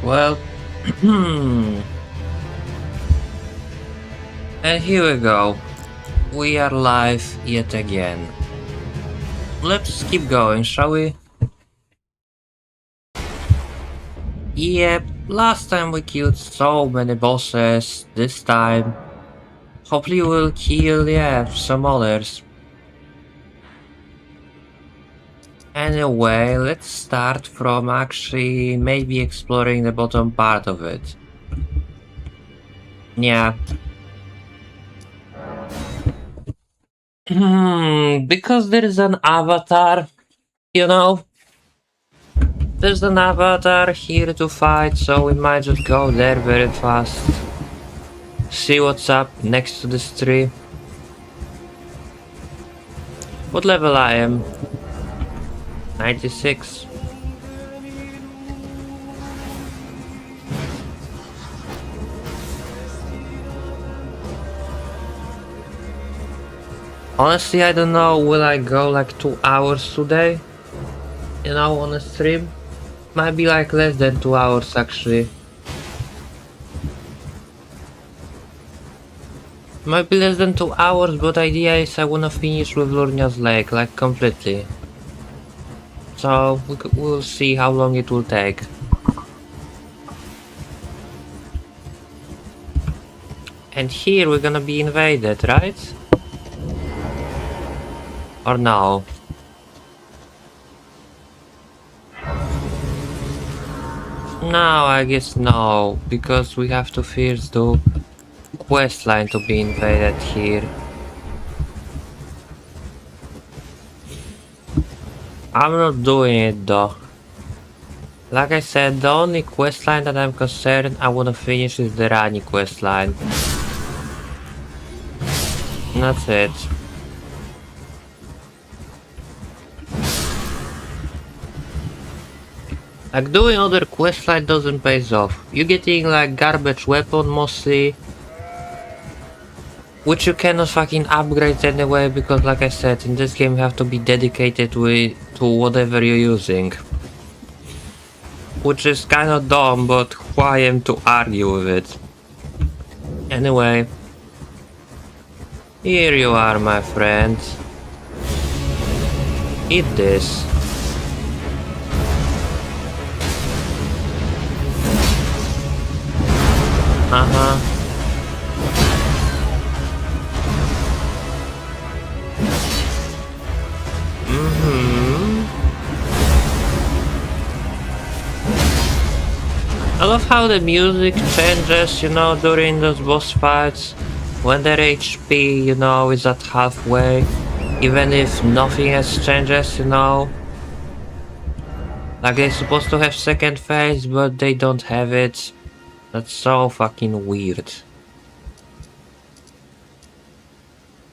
Well, and here we go. We are live yet again. Let's keep going, shall we? Yep, last time we killed so many bosses. This time, hopefully we'll kill, some others. Anyway, let's start from actually maybe exploring the bottom part of it. Yeah. Because there is an avatar, you know? There's an avatar here to fight, so we might just go there very fast. See what's up next to this tree. What level I am? 96. Honestly, I don't know, will I go like 2 hours today? You know, on a stream? Might be like less than 2 hours actually. Might be less than 2 hours, but idea is I wanna finish with Lurnia's Lake, like completely. So we'll see how long it will take. And here we're gonna be invaded, right? Or no? No, I guess no, because we have to first do questline to be invaded here. I'm not doing it though. Like I said, the only questline that I'm concerned I wanna finish is the Rani questline. That's it. Like doing other questline doesn't pay off. You're getting like garbage weapon mostly, which you cannot fucking upgrade anyway because like I said, in this game you have to be dedicated to whatever you're using. Which is kinda dumb, but who I am to argue with it. Anyway. Here you are, my friend. Eat this. Uh-huh. I love how the music changes, you know, during those boss fights. When their HP, you know, is at halfway. Even if nothing else changes, you know. Like they're supposed to have second phase, but they don't have it. That's so fucking weird.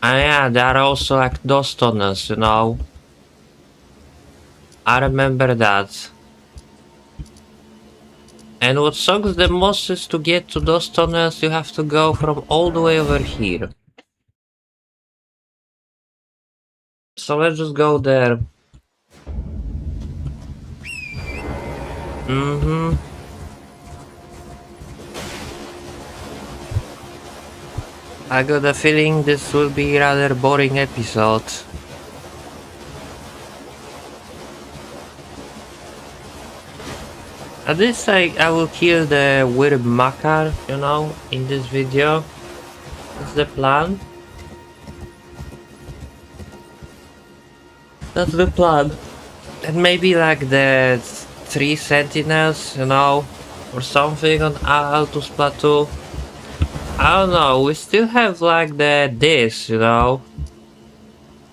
And yeah, there are also like those tunnels, you know. I remember that. And what sucks the most is to get to those tunnels you have to go from all the way over here. So let's just go there. I got a feeling this will be a rather boring episode. At least I will kill the weird Makar, you know, in this video. That's the plan. That's the plan. And maybe like the 3 sentinels, you know, or something on Altus Plateau. I don't know, we still have like this, you know.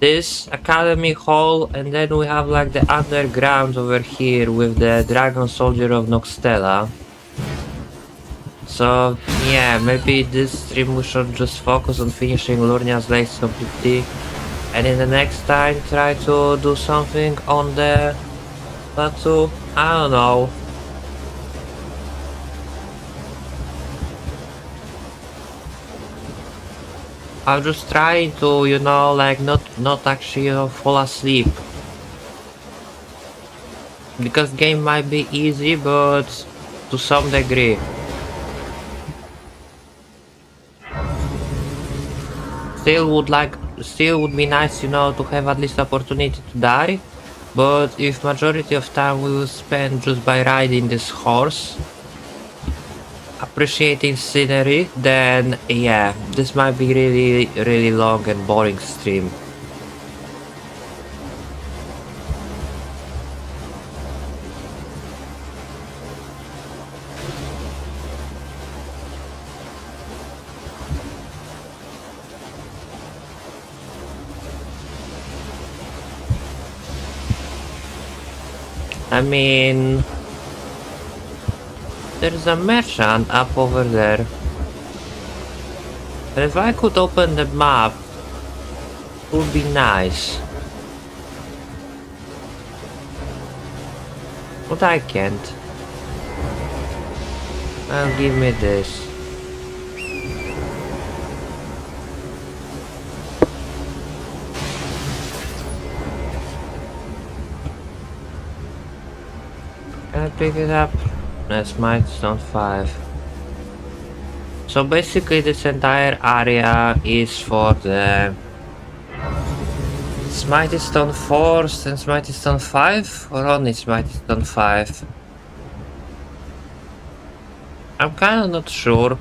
This Academy Hall, and then we have like the underground over here with the Dragon Soldier of Noxtella. So yeah, maybe this stream we should just focus on finishing Lurnia's Lake completely, and in the next time try to do something on the plateau. I don't know. I'm just trying to, you know, like not actually, you know, fall asleep. Because game might be easy, but to some degree. Still would be nice, you know, to have at least opportunity to die. But if majority of time we will spend just by riding this horse, appreciating scenery, then yeah, this might be really long and boring stream. I mean, there's a merchant up over there. And if I could open the map, it would be nice. But I can't. Well, give me this. Can I pick it up? That's my stone 5. So basically this entire area is for the Smitey Stone 4 and Smitey Stone 5, or only Smitey Stone 5? I'm kinda not sure.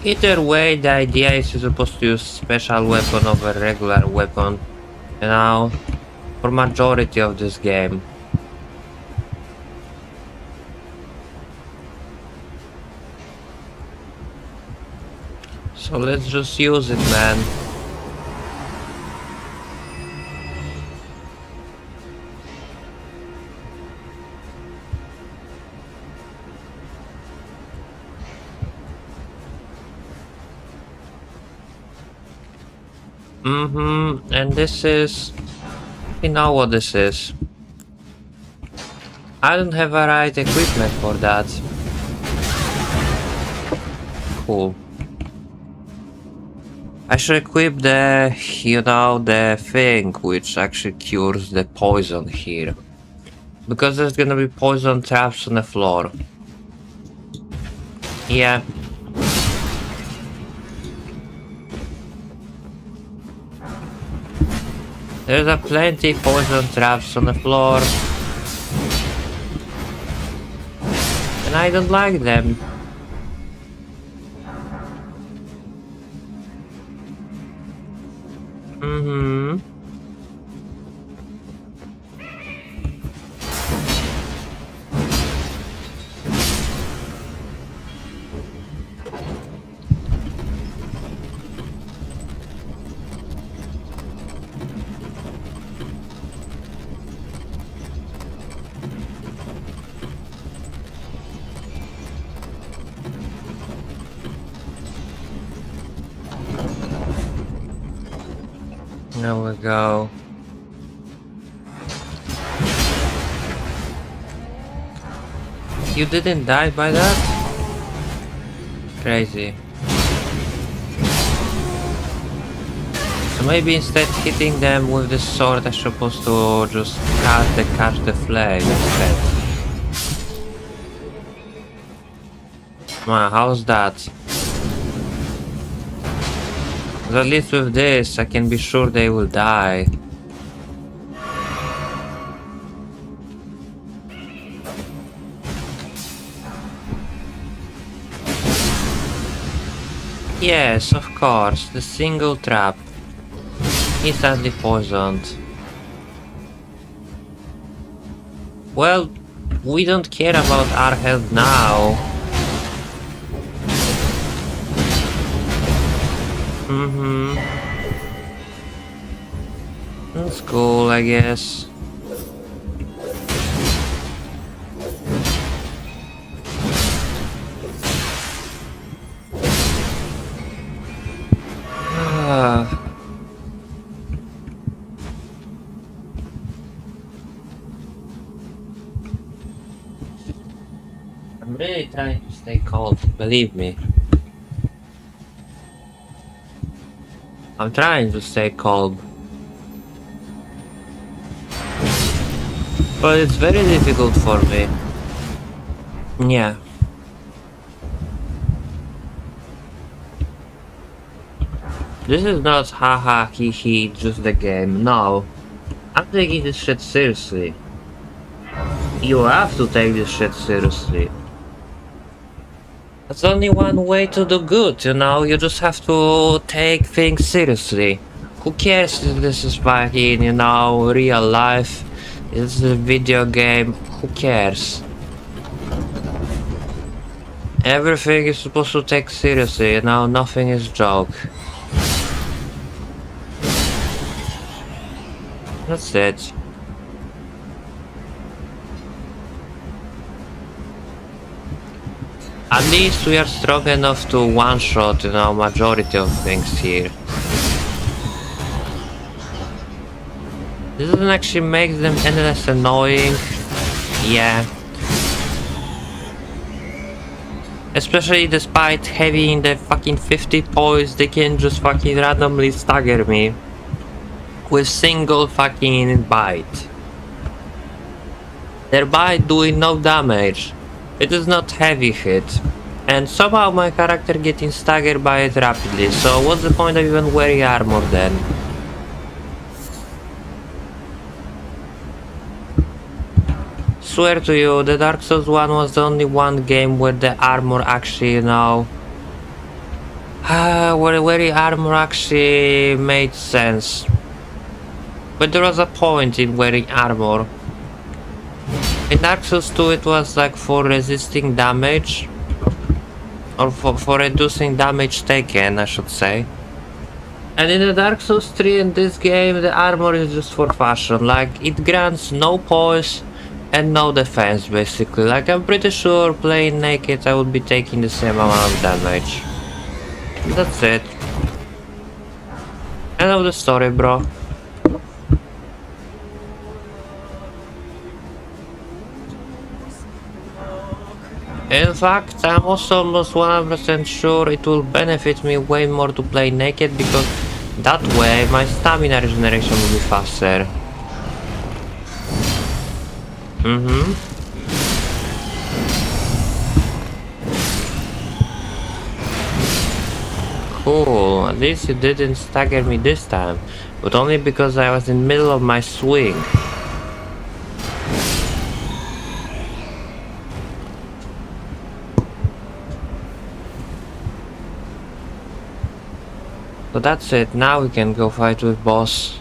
Either way, the idea is you're supposed to use special weapon over regular weapon, you know, for majority of this game. So let's just use it, man. And this is... You know what this is. I don't have the right equipment for that. Cool. I should equip the, you know, the thing which actually cures the poison here. Because there's gonna be poison traps on the floor. Yeah. There's a plenty poison traps on the floor. And I don't like them. There we go. You didn't die by that? Crazy. So maybe instead hitting them with the sword, I'm supposed to just catch the flame instead. Man, how's that? At least with this, I can be sure they will die. Yes, of course, the single trap. Instantly poisoned. Well, we don't care about our health now. That's cool, I guess. I'm really trying to stay calm, believe me. I'm trying to stay calm. But it's very difficult for me. Yeah. This is not haha he he just a game. No. I'm taking this shit seriously. You have to take this shit seriously. There's only one way to do good, you know? You just have to take things seriously. Who cares if this is fucking, you know, real life? It's a video game. Who cares? Everything is supposed to take seriously, you know? Nothing is joke. That's it. At least we are strong enough to one-shot, you know, majority of things here. This doesn't actually make them any less annoying. Yeah. Especially despite having the fucking 50 points, they can just fucking randomly stagger me. With single fucking bite. Their bite doing no damage. It is not heavy hit. And somehow my character getting staggered by it rapidly, so what's the point of even wearing armor then? Swear to you, the Dark Souls 1 was the only one game where the armor actually, you know... where wearing armor actually made sense. But there was a point in wearing armor. In Dark Souls 2 it was like for resisting damage. Or for reducing damage taken, I should say. And in the Dark Souls 3 in this game, the armor is just for fashion. Like, it grants no poise and no defense, basically. Like, I'm pretty sure playing naked I would be taking the same amount of damage. That's it. End of the story, bro. In fact, I'm also almost 100% sure it will benefit me way more to play naked, because that way my stamina regeneration will be faster. Cool, at least you didn't stagger me this time, but only because I was in the middle of my swing. So that's it, now we can go fight with boss.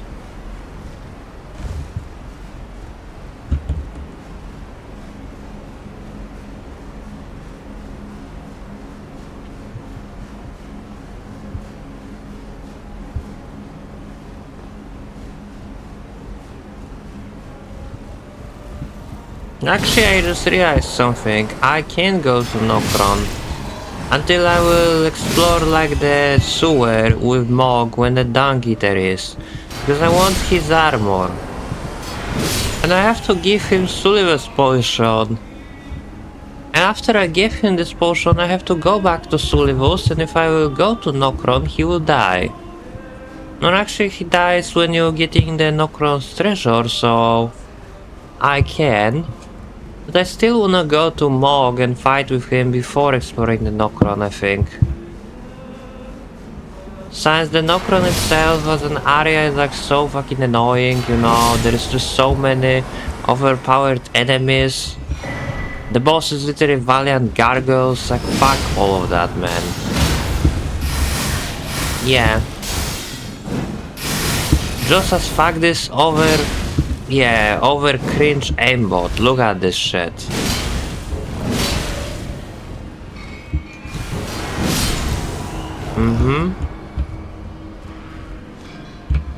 Actually, I just realized something. I can go to Nokron until I will explore like the sewer with Mog when the Dung Eater is, because I want his armor. And I have to give him Sullivan's potion. And after I give him this potion, I have to go back to Sullivan's, and if I will go to Nokron, he will die. No, actually he dies when you're getting the Nokron's treasure, so... I can. But I still wanna go to Mog and fight with him before exploring the Nokron, I think. Since the Nokron itself as an area is like so fucking annoying, you know, there is just so many overpowered enemies. The boss is literally valiant gargoyles, like fuck all of that, man. Yeah. Just as fuck this over... Yeah, over cringe aimbot. Look at this shit.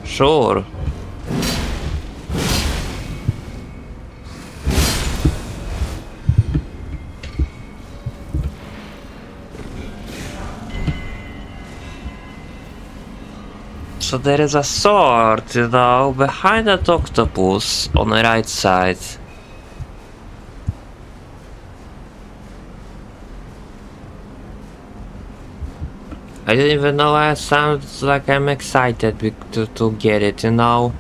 Sure. So there is a sword, you know, behind that octopus on the right side. I don't even know why it sounds like I'm excited to get it, you know.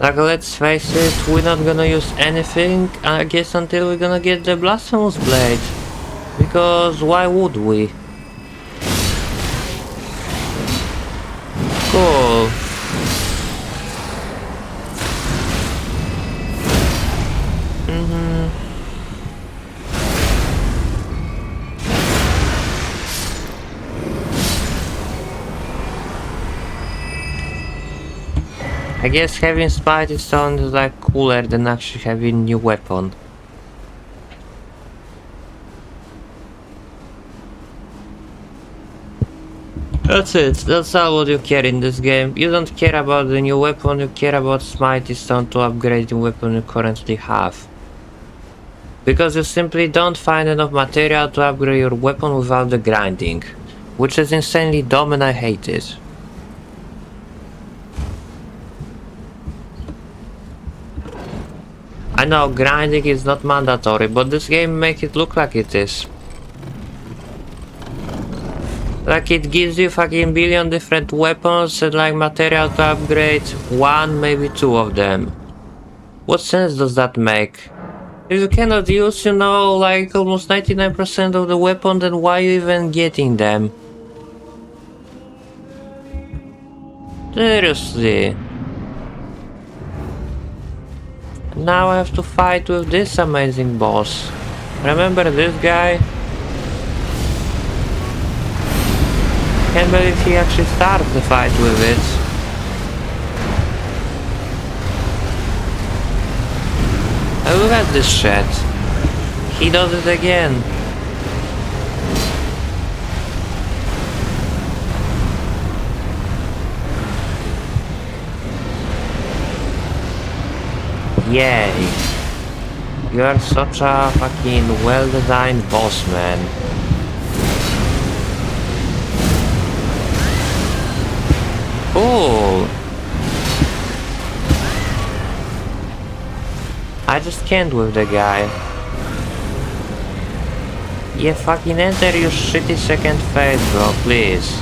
Like, let's face it, we're not gonna use anything, I guess, until we're gonna get the Blasphemous Blade. Because why would we? Cool. I guess having Spidey Stone is like cooler than actually having new weapon. That's it, that's all what you care in this game. You don't care about the new weapon, you care about Smitey Stone to upgrade the weapon you currently have. Because you simply don't find enough material to upgrade your weapon without the grinding. Which is insanely dumb and I hate it. I know grinding is not mandatory, but this game makes it look like it is. Like it gives you fucking billion different weapons and like material to upgrade one, maybe two of them. What sense does that make? If you cannot use, you know, like almost 99% of the weapon, then why are you even getting them? Seriously. Now I have to fight with this amazing boss. Remember this guy? Can't believe he actually started the fight with it. And look at this shit. He does it again. Yay. You are such a fucking well-designed boss, man. Cool. I just can't with the guy. Yeah, fucking enter your shitty second phase, bro, please.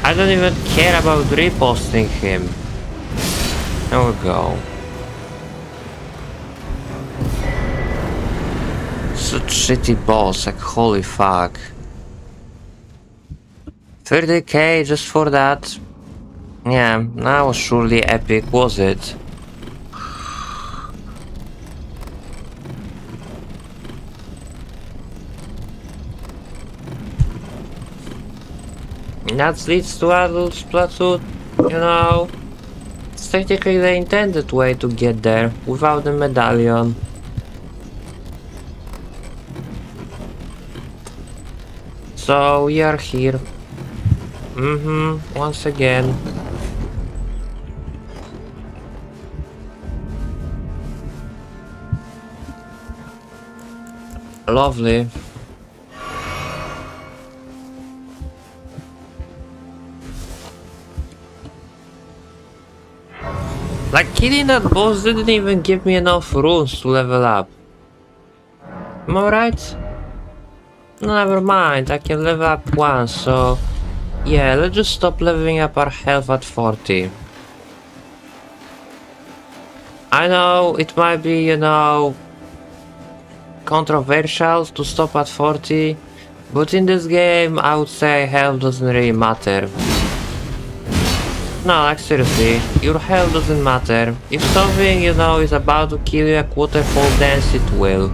I don't even care about reposting him. There we go. Such shitty boss, like holy fuck. 30k just for that? Yeah, that was surely epic, was it? That leads to adult Splatoon, you know. It's technically the intended way to get there, without the medallion. So we are here. Once again. Lovely. Like killing that boss didn't even give me enough runes to level up. Am I right? Never mind, I can level up once, so yeah, let's just stop leveling up our health at 40. I know it might be, you know, controversial to stop at 40, but in this game I would say health doesn't really matter. No, like seriously, your health doesn't matter. If something, you know, is about to kill you at waterfall dance, it will.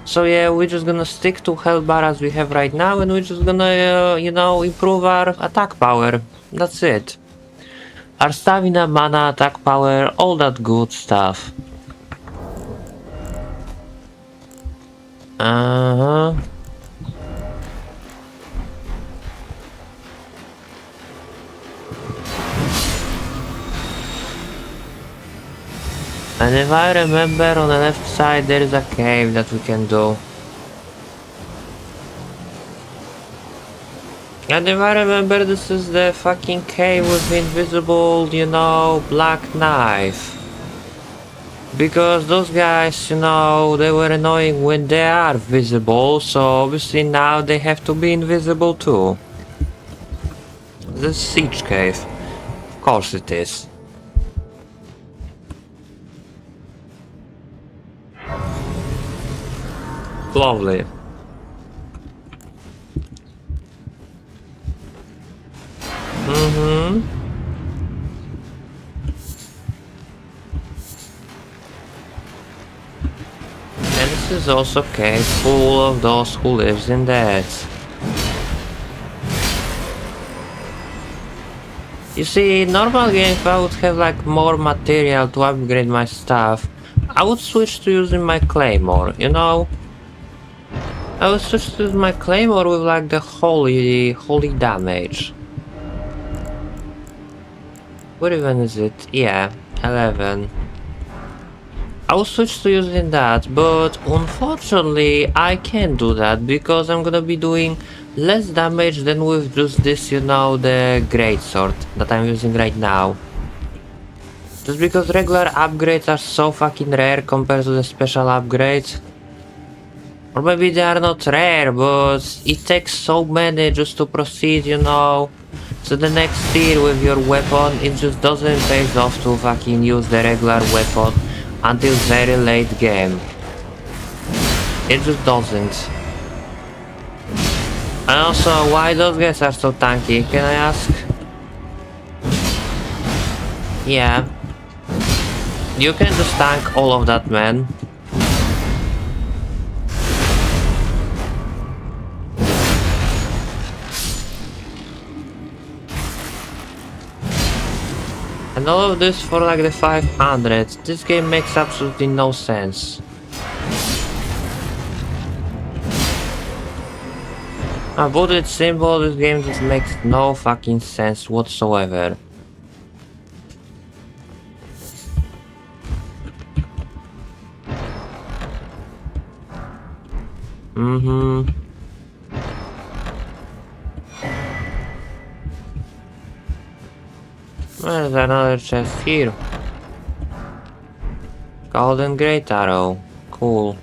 So yeah, we're just gonna stick to health bar as we have right now, and we're just gonna, you know, improve our attack power. That's it. Our stamina, mana, attack power, all that good stuff. Uh-huh. And if I remember, on the left side there is a cave that we can do. And if I remember, this is the fucking cave with invisible, you know, black knife. Because those guys, they were annoying when they are visible, so obviously now they have to be invisible too. The siege cave. Of course it is. Lovely. And this is also a cave full of those who lives in that. You see, in normal games I would have like more material to upgrade my stuff. I would switch to using my claymore, I would switch to use my claymore with like the holy damage. What even is it? Yeah, 11. I will switch to using that, but unfortunately I can't do that because I'm gonna be doing less damage than with just this, the greatsword that I'm using right now. Just because regular upgrades are so fucking rare compared to the special upgrades. Or maybe they are not rare, but it takes so many just to proceed, to the next tier with your weapon. It just doesn't pay off to fucking use the regular weapon until very late game. It just doesn't. And also, why those guys are so tanky, can I ask? Yeah. You can just tank all of that, man. And all of this for like the 500. This game makes absolutely no sense. I put it simple, this game just makes no fucking sense whatsoever. There's another chest here. Golden Great Arrow. Cool.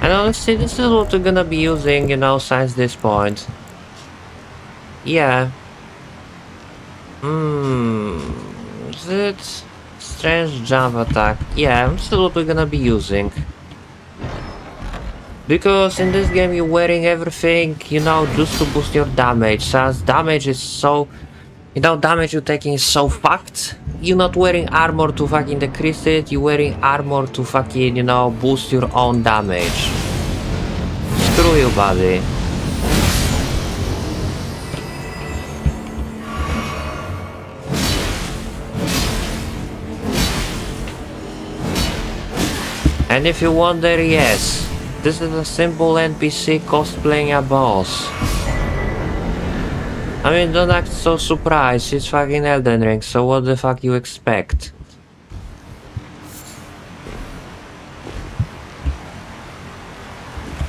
And honestly, this is what we're gonna be using, since this point. Yeah. Is it strange jump attack? Yeah, this is what we're gonna be using. Because in this game you're wearing everything, just to boost your damage. Since damage is so... damage you're taking is so fucked. You're not wearing armor to fucking decrease it, you're wearing armor to fucking, boost your own damage. Screw you, buddy. And if you wonder, yes, this is a simple NPC cosplaying a boss. I mean, don't act so surprised, it's fucking Elden Ring, so what the fuck you expect?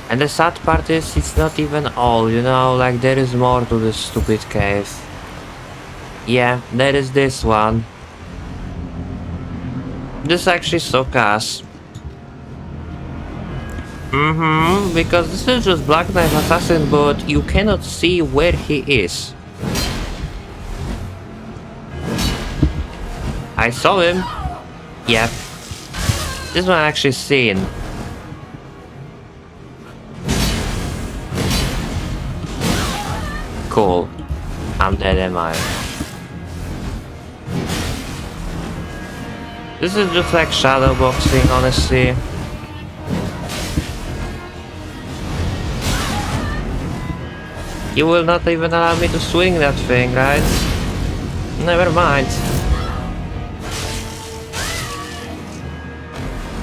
And the sad part is, it's not even all, like there is more to this stupid cave. Yeah, there is this one. This actually sucks ass. Because this is just Black Knight Assassin, but you cannot see where he is. I saw him. Yep. This one actually seen. Cool. I'm dead, am I? This is just like shadow boxing, honestly. You will not even allow me to swing that thing, right? Never mind.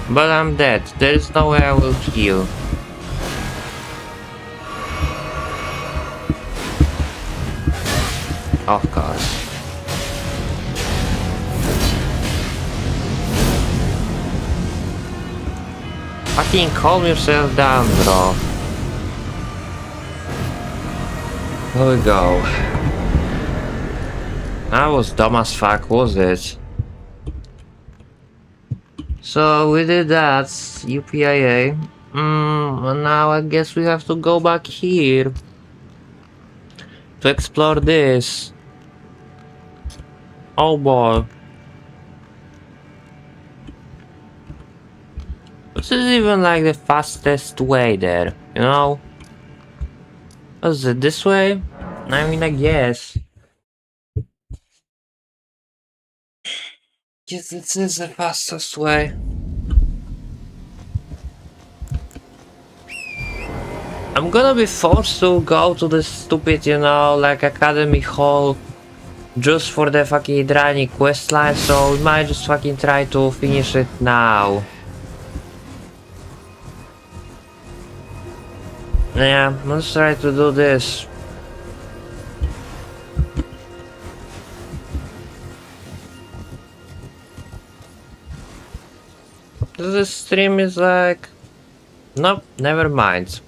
But I'm dead. There is no way I will heal. Of course. Fucking calm yourself down, bro. Here we go. That was dumb as fuck, was it? So we did that, UPIA. And now I guess we have to go back here to explore this. Oh boy. This is even like the fastest way there, you know? Was it this way? I mean, I guess. Yes, this is the fastest way. I'm gonna be forced to go to this stupid, you know, like Academy Hall just for the fucking Hydranic questline, so we might just fucking try to finish it now. Yeah, let's try to do this. This stream is like... Nope, never mind.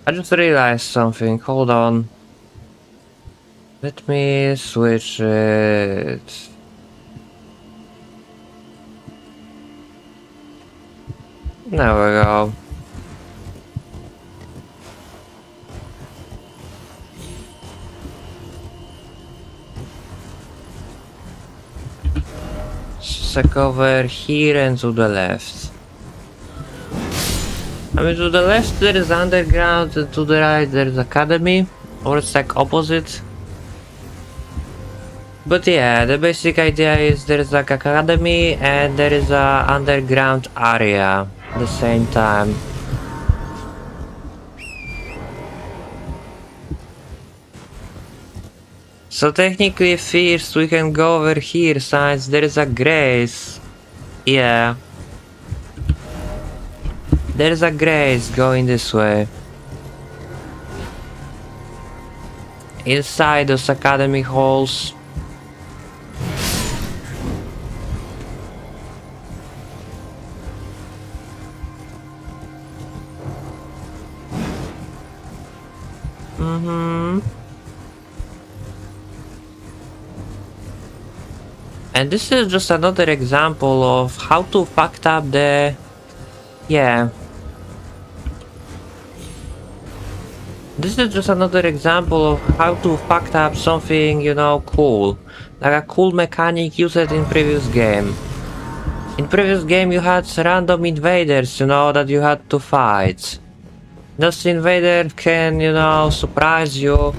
I just realized something, hold on. Let me switch it. There we go. Check over here and to the left. I mean, to the left there is underground, and to the right there is academy, or it's like opposite. But yeah, the basic idea is there is like academy and there is a underground area at the same time. So technically first we can go over here since there is a grace. Yeah. There is a grace going this way. Inside those academy halls. And this is just another example of how to fucked up the... Yeah. This is just another example of how to fucked up something, you know, cool. Like a cool mechanic used in previous game. In previous game you had random invaders, you know, that you had to fight. Those invaders can, you know, surprise you.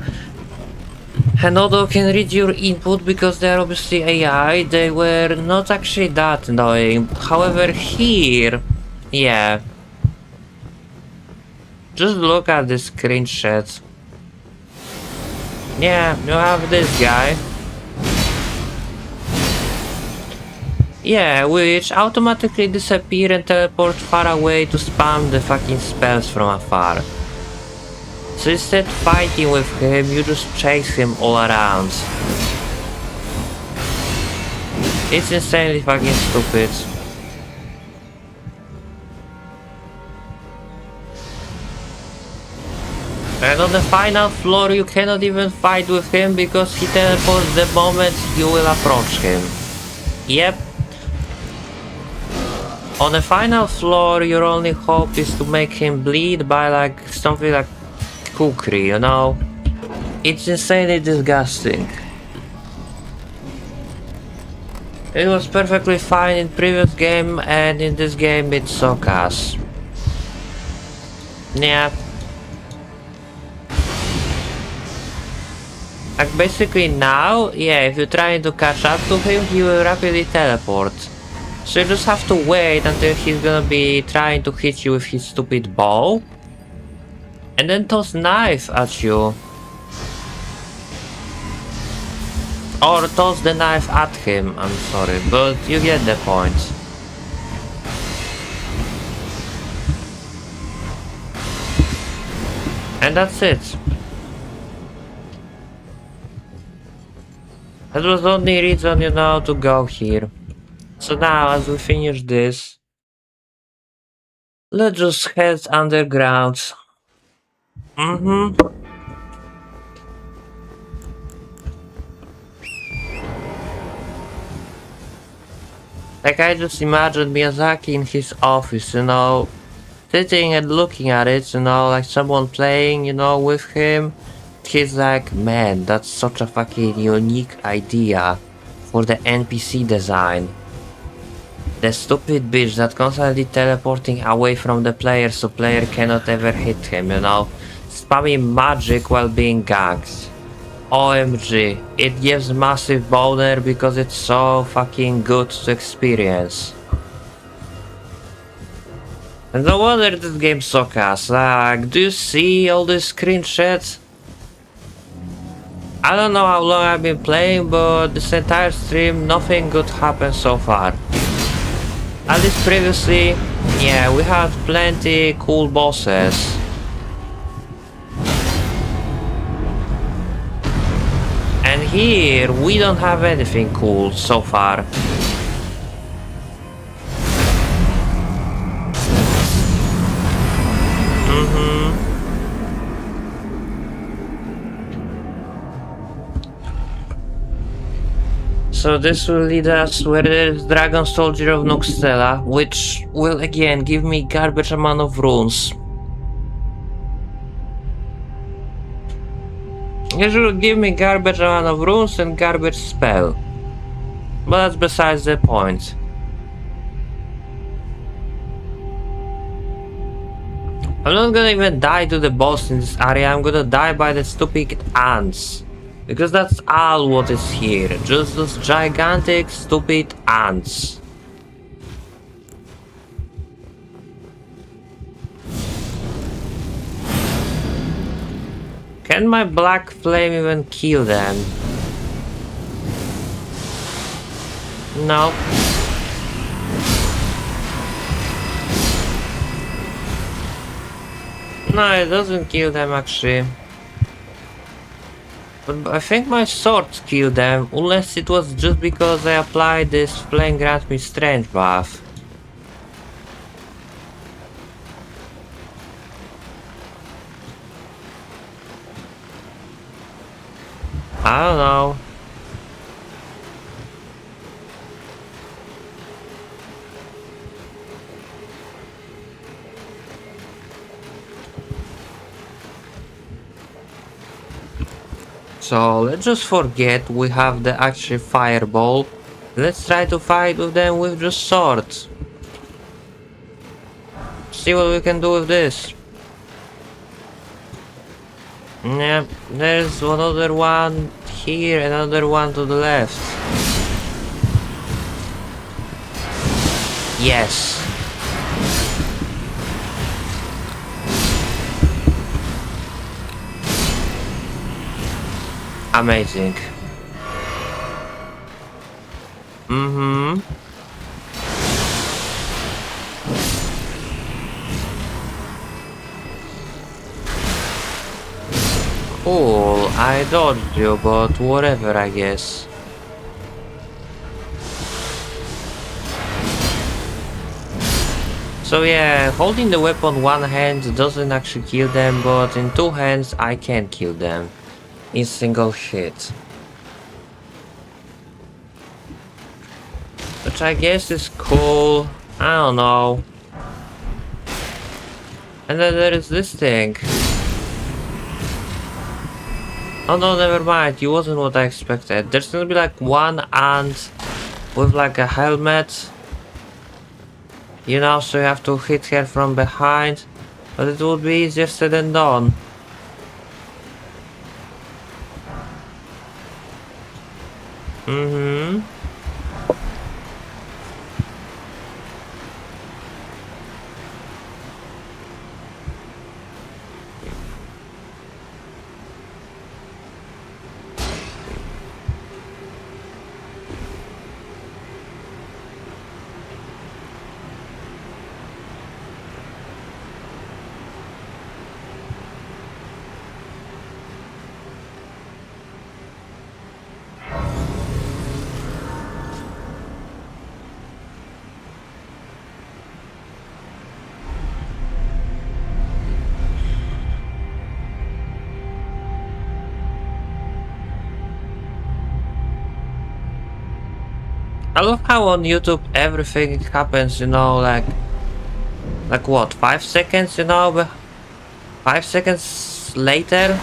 And although can read your input because they're obviously AI, they were not actually that annoying. However, here, yeah. Just look at this screenshot. Yeah, you have this guy. Yeah, which automatically disappear and teleport far away to spam the fucking spells from afar. So instead of fighting with him, you just chase him all around. It's insanely fucking stupid. And on the final floor you cannot even fight with him because he teleports the moment you will approach him. Yep. On the final floor your only hope is to make him bleed by like something like cookery, you know? It's insanely disgusting. It was perfectly fine in previous game and in this game it's so ass. Yeah. Like basically now, yeah, if you're trying to catch up to him, he will rapidly teleport. So you just have to wait until he's gonna be trying to hit you with his stupid bow. And then toss knife at you. Or toss the knife at him, I'm sorry, but you get the point. And that's it. That was the only reason, you know, to go here. So now, as we finish this, Let's just head underground. Mm-hmm. Like I just imagine Miyazaki in his office, sitting and looking at it, like someone playing, with him. He's like, man, that's such a fucking unique idea for the NPC design. The stupid bitch that constantly teleporting away from the player so player cannot ever hit him. Spamming magic while being ganked. OMG, it gives massive boner because it's so fucking good to experience. And no wonder this game sucks. Like, do you see all this screenshots? I don't know how long I've been playing, but this entire stream, nothing good happened so far. At least previously, yeah, we had plenty cool bosses. And here, we don't have anything cool so far. So this will lead us where there is Dragon Soldier of Noxtella, which will again give me garbage amount of runes. It will give me garbage amount of runes and garbage spell. But that's besides the point. I'm not gonna even die to the boss in this area, I'm gonna die by the stupid ants. Because that's all what is here, just those gigantic stupid ants. Can my black flame even kill them? No. No, it doesn't kill them actually. But I think my sword killed them, unless it was just because I applied this flame grant me strange buff. I don't know. So let's just forget we have the actual fireball. Let's try to fight with them with just swords. See what we can do with this. Yeah, there's another one here, another one to the left. Yes. Amazing. Mm-hmm. Cool, I dodged you, but whatever, I guess. So yeah, holding the weapon one hand doesn't actually kill them, but in two hands I can kill them. In single hit. Which I guess is cool. I don't know. And then there is this thing. Oh no, never mind. It wasn't what I expected. There's gonna be like one ant with like a helmet. So you have to hit her from behind. But it would be easier said than done. Mm-hmm. I love how on YouTube everything happens, you know, like what, 5 seconds, you know, but 5 seconds later?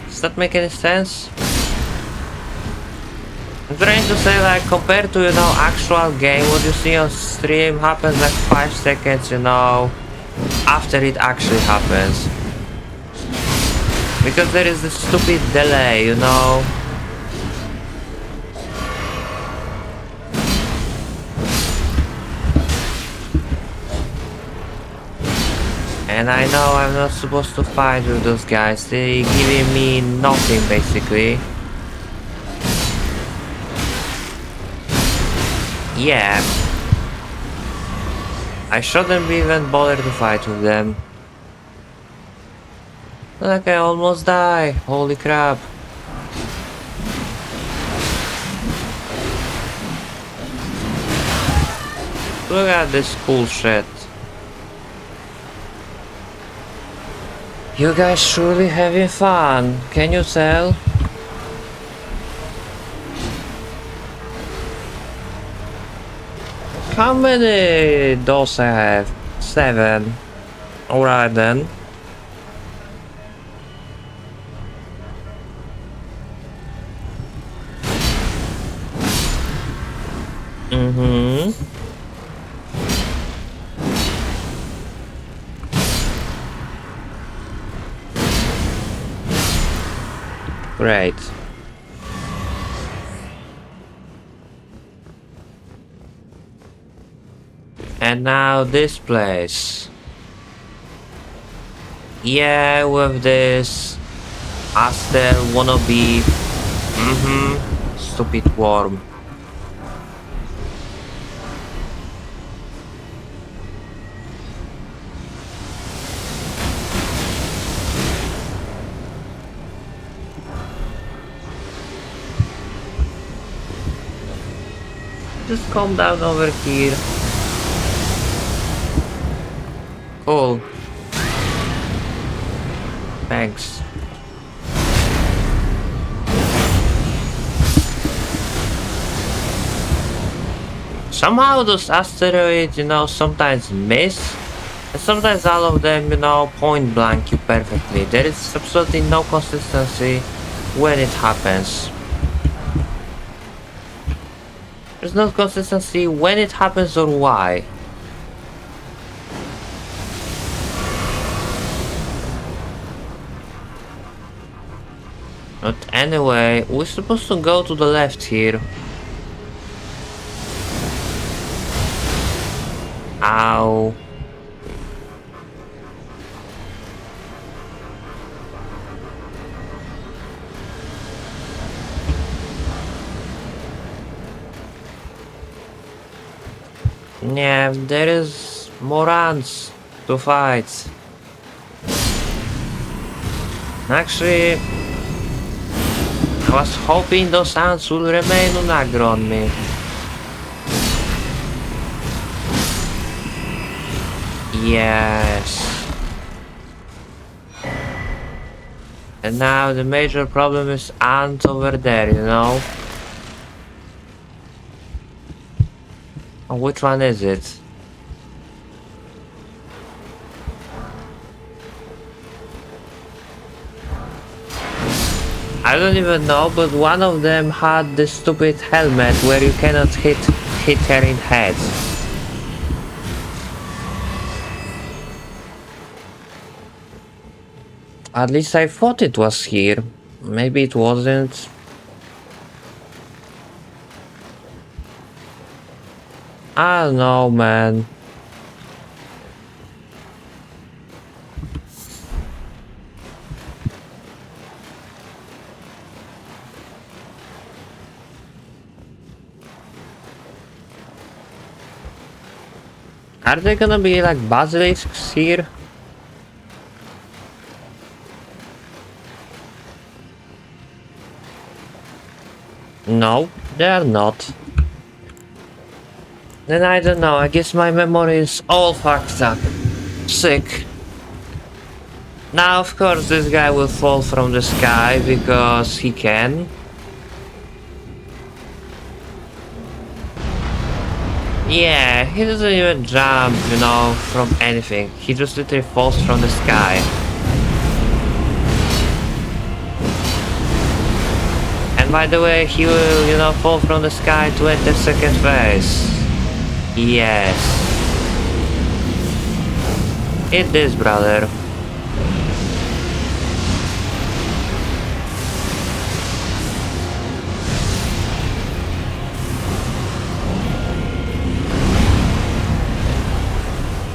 Does that make any sense? I'm trying to say, like, compared to, you know, actual game, what you see on stream happens like 5 seconds, you know, after it actually happens. Because there is this stupid delay, you know. And I know I'm not supposed to fight with those guys, they giving me nothing basically. Yeah. I shouldn't be even bothered to fight with them. Like I almost die, holy crap. Look at this cool shit. You guys truly having fun, can you tell? How many dolls I have? 7. Alright then. Great. And now this place. Yeah, with this Aster wannabe. Stupid worm. Just calm down over here. Cool. Thanks. Somehow those asteroids, you know, sometimes miss. And sometimes all of them, you know, point blank you perfectly. There is absolutely no consistency when it happens. There's no consistency when it happens or why. But anyway, we're supposed to go to the left here. Ow. Yeah, there is more ants to fight. Actually, I was hoping those ants will remain unaggro on me. Yes. And now the major problem is ant over there, you know? Oh, which one is it? I don't even know, but one of them had this stupid helmet where you cannot hit her in head. At least I thought it was here. Maybe it wasn't. I don't know, man. Are there gonna be like basilisks here? No, they are not. Then I don't know, I guess my memory is all fucked up. Sick. Now of course this guy will fall from the sky because he can. Yeah, he doesn't even jump, from anything. He just literally falls from the sky. And by the way, he will, fall from the sky to enter second phase. Yes. Hit this, brother.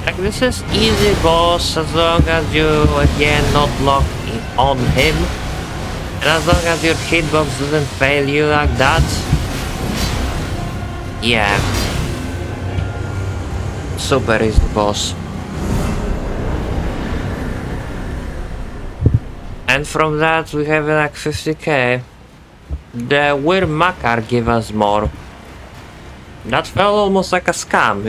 Like, this is easy boss as long as you, again, not lock on him. And as long as your hitbox doesn't fail you like that. Yeah. Super easy boss. And from that we have like 50k. The weird Makar give us more. That felt almost like a scam,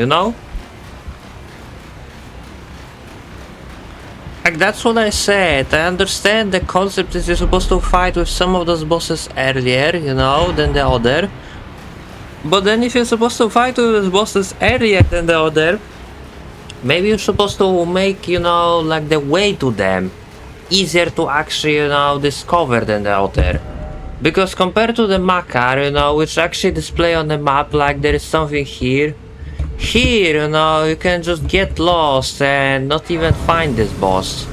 Like, that's what I said. I understand the concept is you're supposed to fight with some of those bosses earlier, than the other. But then if you're supposed to fight with those bosses earlier than the other, maybe you're supposed to make, like the way to them easier to actually, discover than the other. Because compared to the Makar, which actually display on the map like there is something here. Here, you can just get lost and not even find this boss.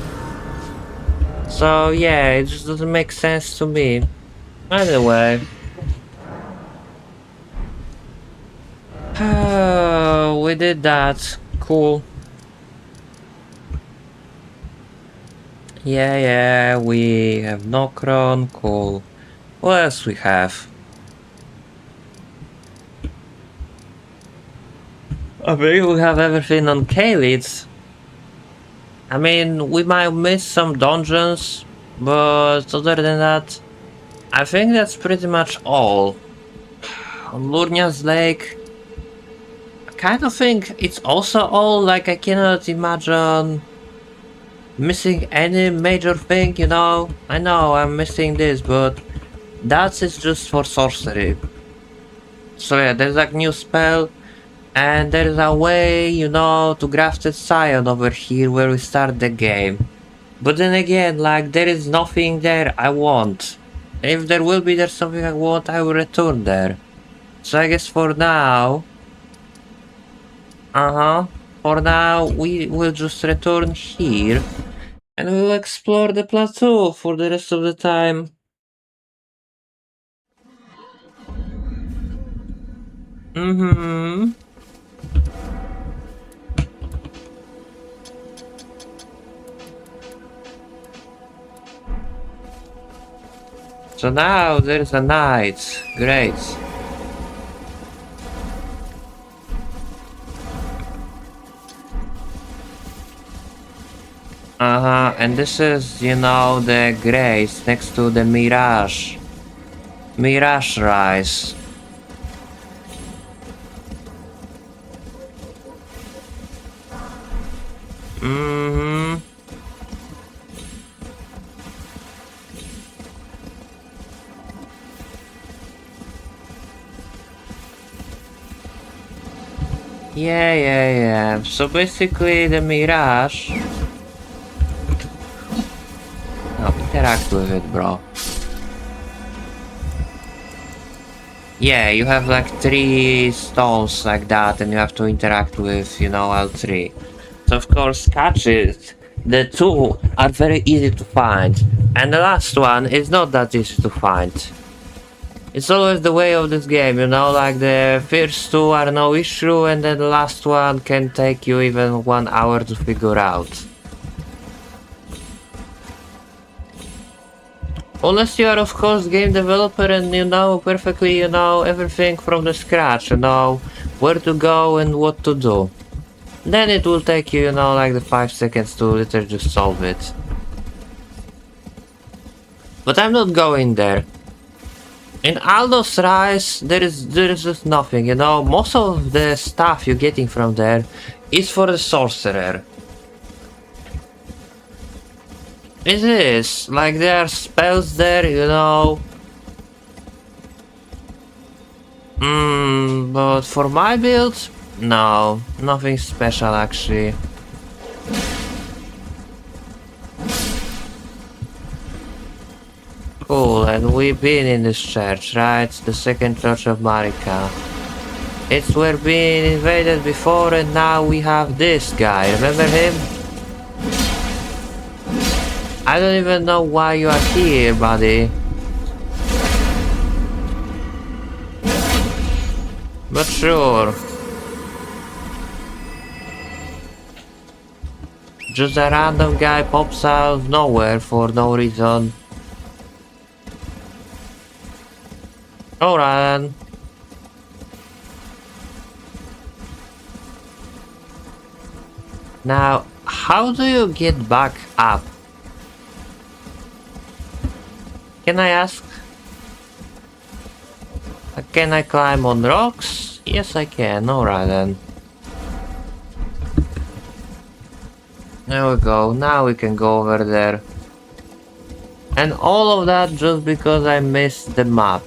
So yeah, it just doesn't make sense to me. Anyway. We did that. Cool. Yeah, we have Nokron, cool. What else we have? I believe we have everything on K-Leads. I mean, we might miss some dungeons, but other than that, I think that's pretty much all. On Lurnia's Lake, I kind of think it's also all, like I cannot imagine missing any major thing, I know I'm missing this, but that is just for sorcery. So yeah, there's like new spell. And there is a way, to grafted Scion over here where we start the game. But then again, like, there is nothing there I want. If there will be there something I want, I will return there. So I guess for now... For now, we will just return here. And we'll explore the plateau for the rest of the time. So now there's a night. Great. And this is, the grace next to the Mirage. Mirage Rise. Yeah. So basically the Mirage... No, interact with it, bro. Yeah, you have like 3 stones like that and you have to interact with, all 3. So of course, catch it. The 2 are very easy to find. And the last one is not that easy to find. It's always the way of this game, like the first 2 are no issue and then the last one can take you even 1 hour to figure out. Unless you are of course game developer and you know perfectly, everything from the scratch, where to go and what to do. Then it will take you, like the 5 seconds to literally just solve it. But I'm not going there. In Aldo's Rise, there is just nothing, most of the stuff you're getting from there is for the sorcerer. It is, like there are spells there, but for my build, No, nothing special actually. Cool, and we've been in this church, right? The second church of Marika. It's where being invaded before and now we have this guy, remember him? I don't even know why you are here, buddy. But sure. Just a random guy pops out of nowhere for no reason. Alright then. Now, how do you get back up? Can I ask? Can I climb on rocks? Yes, I can. Alright then. There we go. Now we can go over there. And all of that just because I missed the map.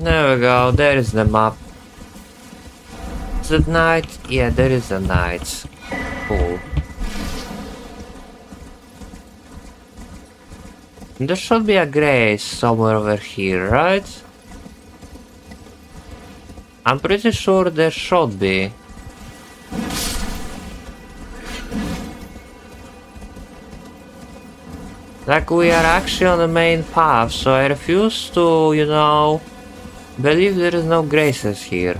There we go, there is the map. Is it night? Yeah, there is a night. Cool. There should be a grace somewhere over here, right? I'm pretty sure there should be. Like we are actually on the main path, so I refuse to, you know, believe there is no graces here.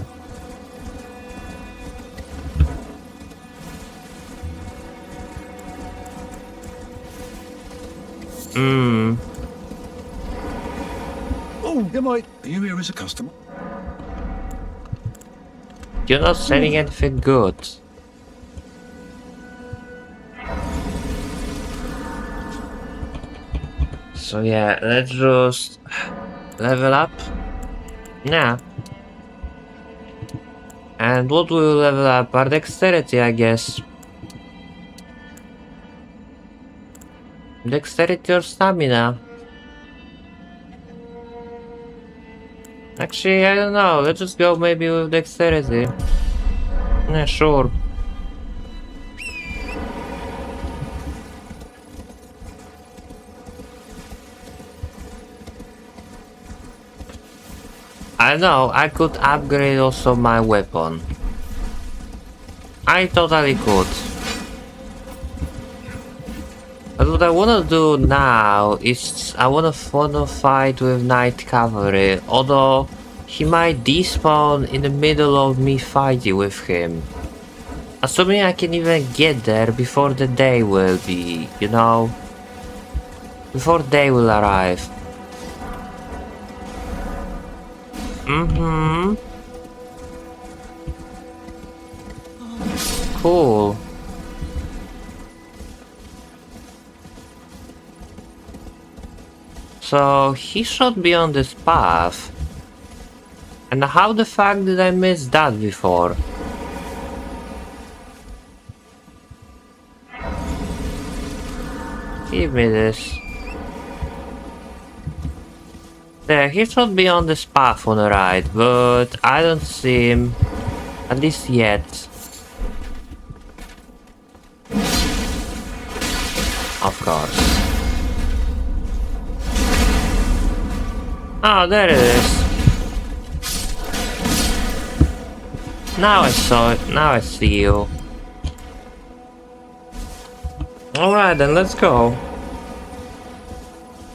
Oh, you might. Are you here as a customer? You're not selling anything good. So yeah, let's just level up. Yeah. And what will level up? Our dexterity, I guess. Dexterity or stamina? Actually, I don't know. Let's just go maybe with dexterity. Yeah, sure. I know, I could upgrade also my weapon. I totally could. But what I wanna do now is I wanna fight with Night Cavalry, although he might despawn in the middle of me fighting with him. Assuming I can even get there before the day will be, you know? Before day will arrive. Cool. So he should be on this path. And how the fuck did I miss that before? Give me this. There, he should be on this path on the right, but I don't see him. At least yet. Of course. Oh, there it is. Now I saw it. Now I see you. Alright then, let's go.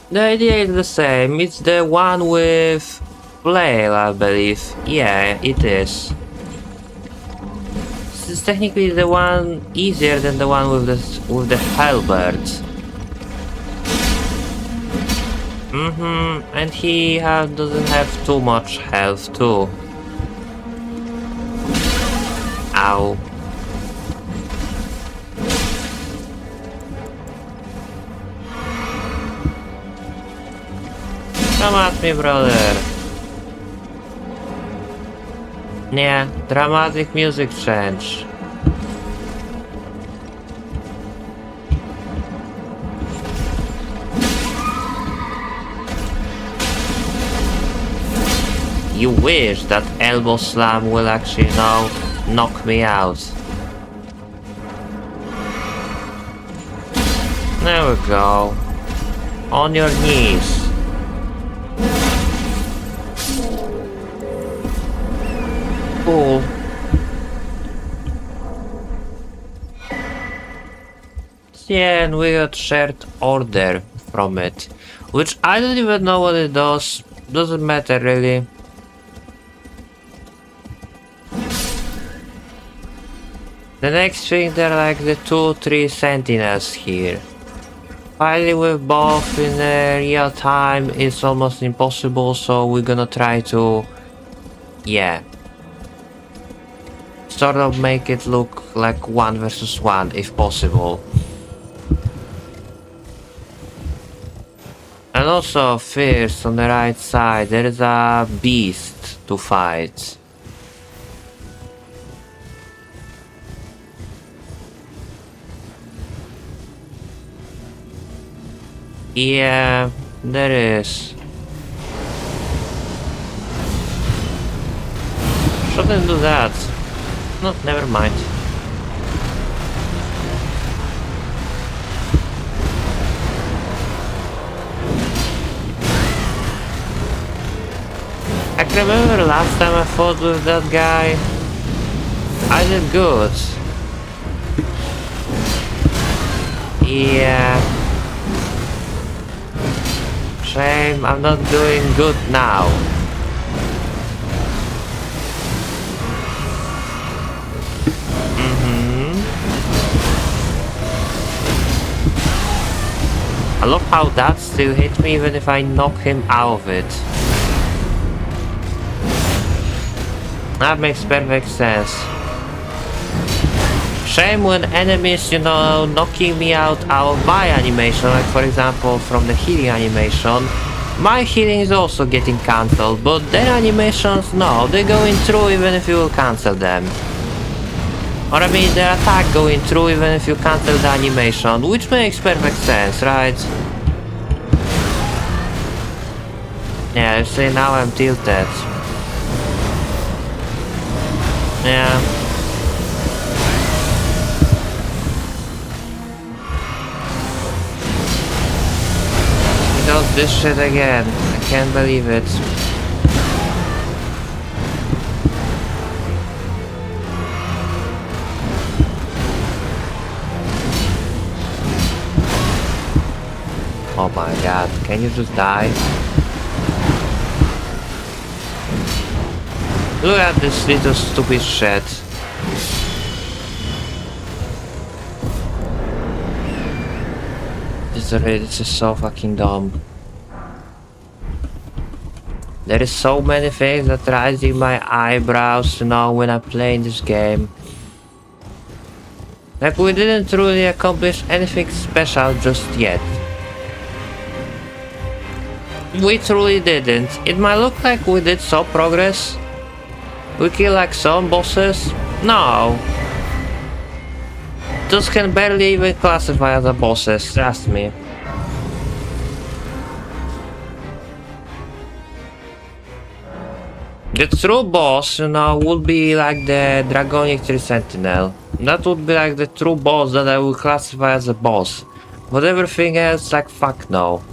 The idea is the same. It's the one with flail, I believe. Yeah, it is. This is technically the one easier than the one with the halberd. And he doesn't have too much health too. Ow. Come at me, brother. Yeah, dramatic music change. You wish that elbow slam will actually now knock me out. There we go. On your knees. Cool. Yeah, and we got shared order from it. Which I don't even know what it does. Doesn't matter really. The next thing, they're like the 2-3 sentinels here. Fighting with both in real time is almost impossible, so we're gonna try to, yeah, sort of make it look like 1 versus 1 if possible. And also first on the right side there is a beast to fight. Yeah, there is. Shouldn't do that. No, never mind. I can remember last time I fought with that guy. I did good. Yeah. Shame I'm not doing good now. I love how that still hit me even if I knock him out of it. That makes perfect sense. Shame when enemies, you know, knocking me out of my animation, like for example from the healing animation. My healing is also getting cancelled, but their animations, no, they're going through even if you will cancel them. Or I mean, their attack going through even if you cancel the animation, which makes perfect sense, right? Yeah, see, now I'm tilted. Yeah. He does this shit again. I can't believe it. Oh my god, can you just die? Look at this little stupid shit. This is so fucking dumb. There is so many things that rising my eyebrows, you know, when I'm playing this game. Like, we didn't truly accomplish anything special just yet. We truly didn't. It might look like we did some progress. We kill like some bosses. No. Those can barely even classify as a bosses, trust me. The true boss, you know, would be like the Dragonic 3 Sentinel. That would be like the true boss that I would classify as a boss. But everything else, like, fuck no.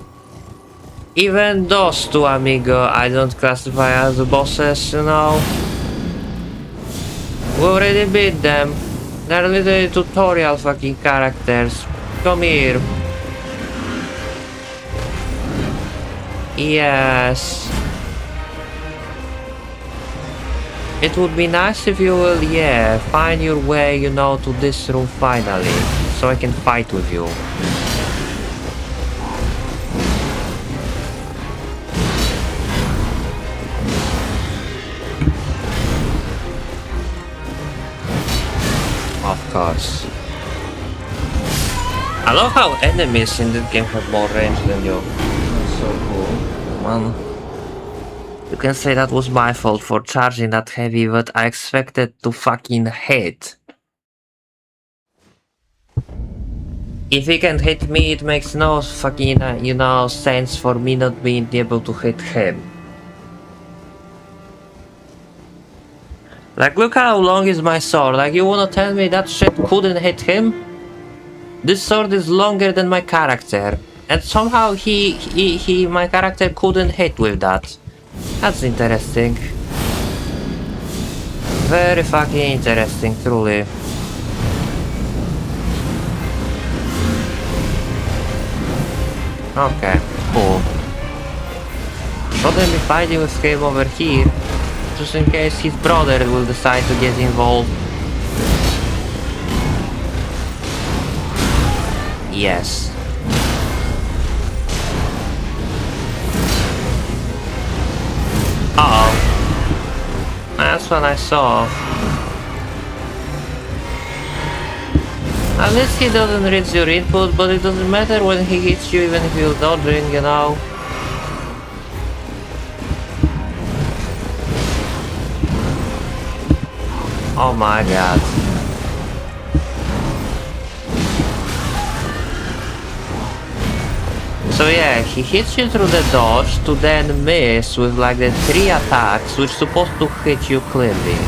Even those two amigo I don't classify as bosses, you know. We already beat them. They're literally tutorial fucking characters. Come here. Yes. It would be nice if you will, yeah, find your way, you know, to this room finally. So I can fight with you. Of course. I love how enemies in this game have more range than you. That's so cool. Man. You can say that was my fault for charging that heavy, but I expected to fucking hit. If he can hit me, it makes no fucking, sense for me not being able to hit him. Like, look how long is my sword. Like, you wanna tell me that shit couldn't hit him? This sword is longer than my character. And somehow my character couldn't hit with that. That's interesting. Very fucking interesting, truly. Okay, cool. Shouldn't be fighting with him over here, just in case his brother will decide to get involved. Yes. Uh-oh. That's what I saw. At least he doesn't read your input, but it doesn't matter when he hits you even if you're dodging, you know. Oh my god. So yeah, he hits you through the dodge to then miss with like the 3 attacks which supposed to hit you cleanly.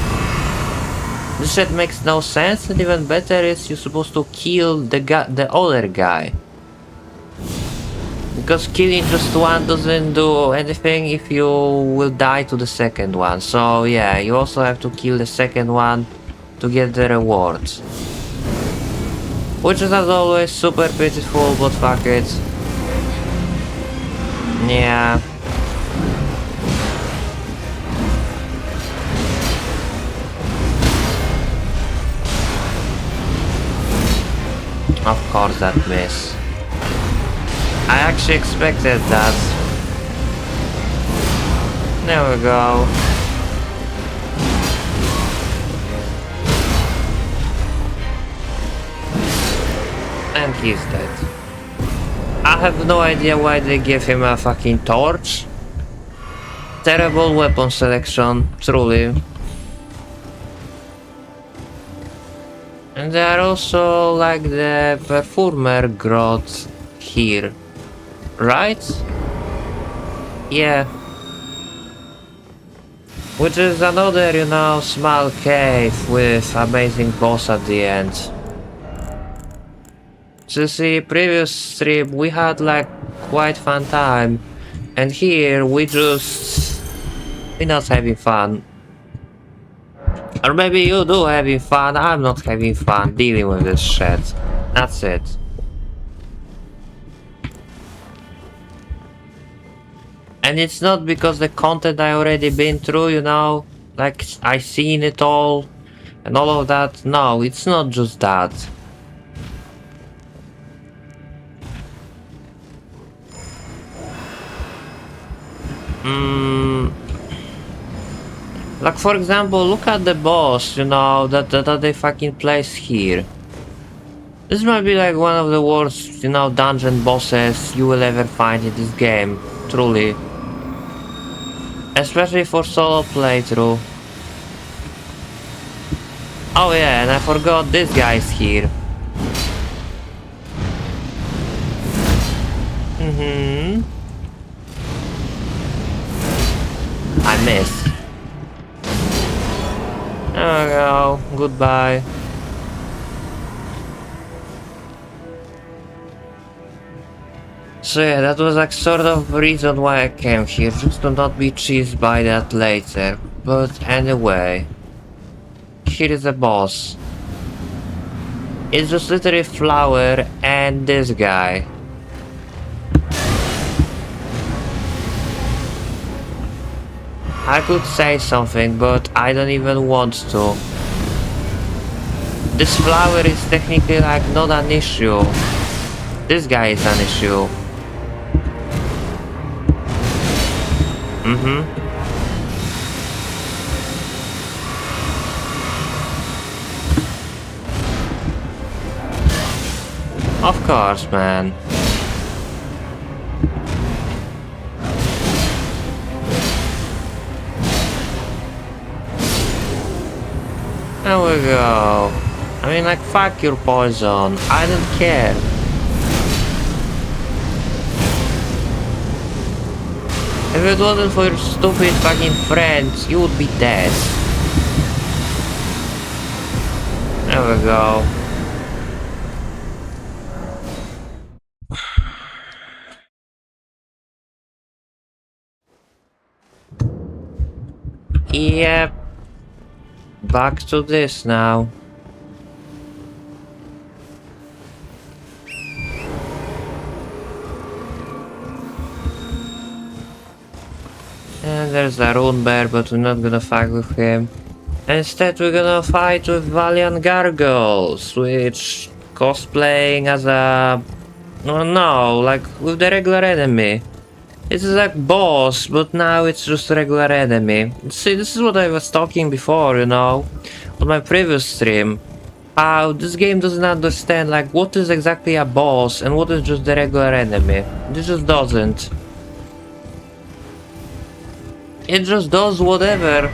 This shit makes no sense, and even better is you're supposed to kill the other guy. Because killing just one doesn't do anything if you will die to the second one. So yeah, you also have to kill the second one to get the rewards. Which is as always super pitiful, but fuck it. Yeah. Of course that miss. I actually expected that. There we go. And he's dead. I have no idea why they gave him a fucking torch. Terrible weapon selection, truly. And there are also like the performer grot here, right? Yeah. Which is another, small cave with amazing boss at the end. So see, previous stream we had like quite fun time, and here we're not having fun. Or maybe you do having fun, I'm not having fun dealing with this shit. That's it. And it's not because the content I already been through, like I seen it all and all of that. No, it's not just that. Like for example, look at the boss, that they fucking place here. This might be like one of the worst, dungeon bosses you will ever find in this game, truly. Especially for solo playthrough. Oh yeah, and I forgot this guy's here. I missed. There we go, goodbye. So yeah, that was like sort of the reason why I came here, just to not be cheesed by that later. But anyway, here is the boss. It's just literally Flower and this guy. I could say something, but I don't even want to. This Flower is technically like not an issue. This guy is an issue. Of course, man. There we go. I mean, like, fuck your poison. I don't care. If it wasn't for your stupid fucking friends, you would be dead. There we go. Yep. Back to this now. And there's a rune bear, but we're not gonna fight with him. Instead, we're gonna fight with Valiant Gargoyles, which cosplaying as a... no, like with the regular enemy. It's like boss, but now it's just regular enemy. See, this is what I was talking before, you know, on my previous stream. How this game doesn't understand, like, what is exactly a boss and what is just the regular enemy. It just doesn't. It just does whatever.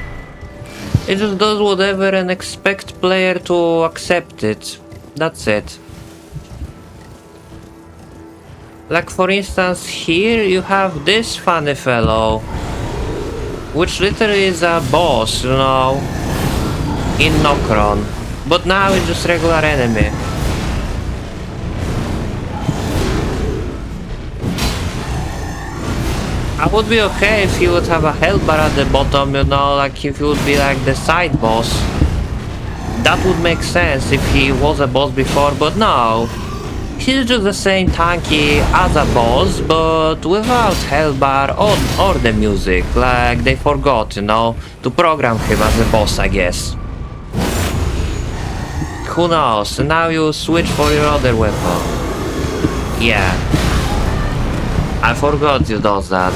It just does whatever and expect player to accept it. That's it. Like, for instance, here you have this funny fellow, which literally is a boss, you know, in Nokron. But now it's just regular enemy. I would be okay if he would have a health bar at the bottom, you know, like if he would be like the side boss. That would make sense if he was a boss before, but no. He's just the same tanky as a boss, but without health bar or the music. Like, they forgot, you know, to program him as a boss, I guess. Who knows? Now you switch for your other weapon. Yeah. I forgot you does that.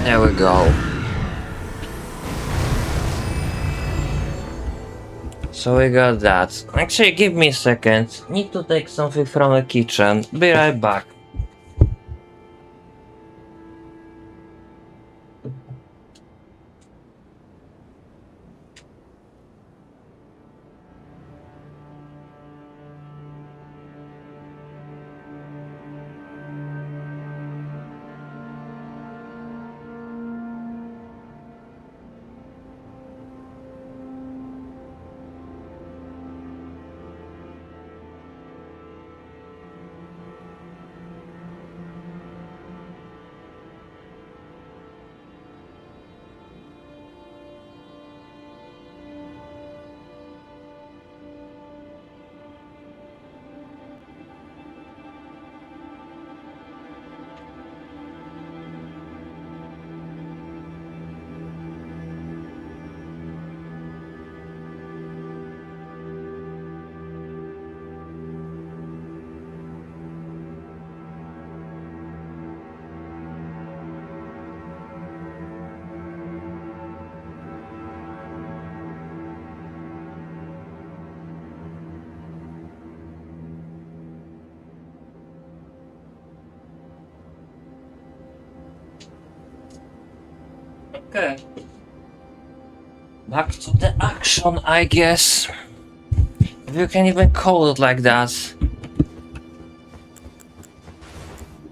There we go. So we got that. Actually, give me a second. Need to take something from the kitchen. Be right back. Okay. Back to the action, I guess. If you can even call it like that.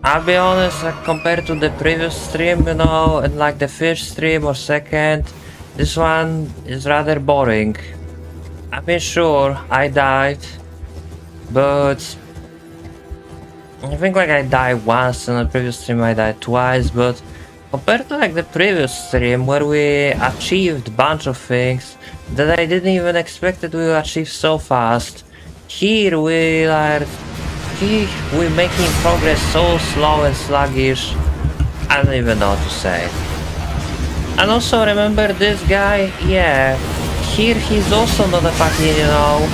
I'll be honest, like, compared to the previous stream, you know, and like the first stream or second, this one is rather boring. I mean, sure, I died, but I think like I died once, and the previous stream I died twice, but compared to like the previous stream where we achieved a bunch of things that I didn't even expect that we will achieve so fast, here we're making progress so slow and sluggish, I don't even know what to say. And also remember this guy, yeah, here he's also not a fucking, you know,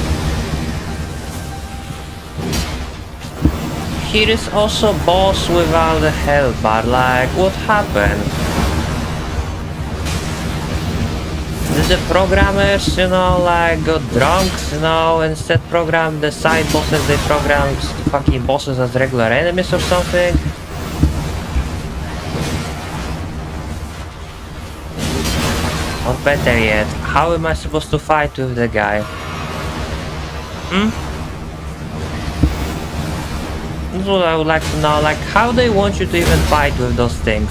here is also boss without a health bar, like, what happened? Did the programmers, like got drunk, instead programmed the side bosses, they programmed fucking bosses as regular enemies or something? Or better yet, how am I supposed to fight with the guy? That's what I would like to know, like how they want you to even fight with those things.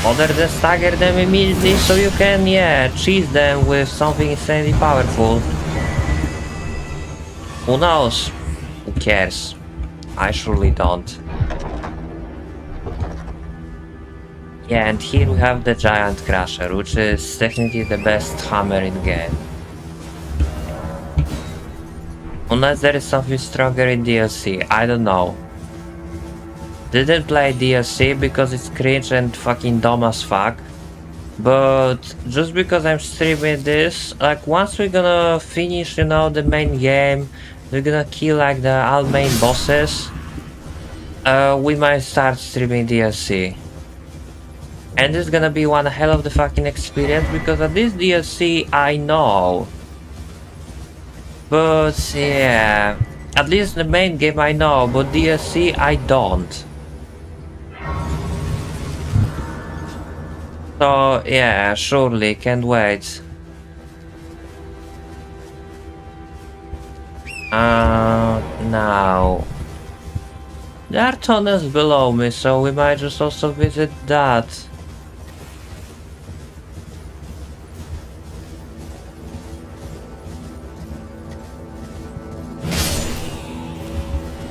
Other than stagger them immediately so you can, cheese them with something insanely powerful. Who knows? Who cares? I surely don't. Yeah, and here we have the Giant Crusher, which is technically the best hammer in the game. Unless there is something stronger in DLC, I don't know. Didn't play DLC because it's cringe and fucking dumb as fuck. But just because I'm streaming this, like once we're gonna finish, the main game, we're gonna kill like the all main bosses, we might start streaming DLC. And it's gonna be one hell of the fucking experience because at this DLC I know. But yeah, at least the main game I know, but DLC I don't. So yeah, surely, can't wait. Now. There are tunnels below me, so we might just also visit that.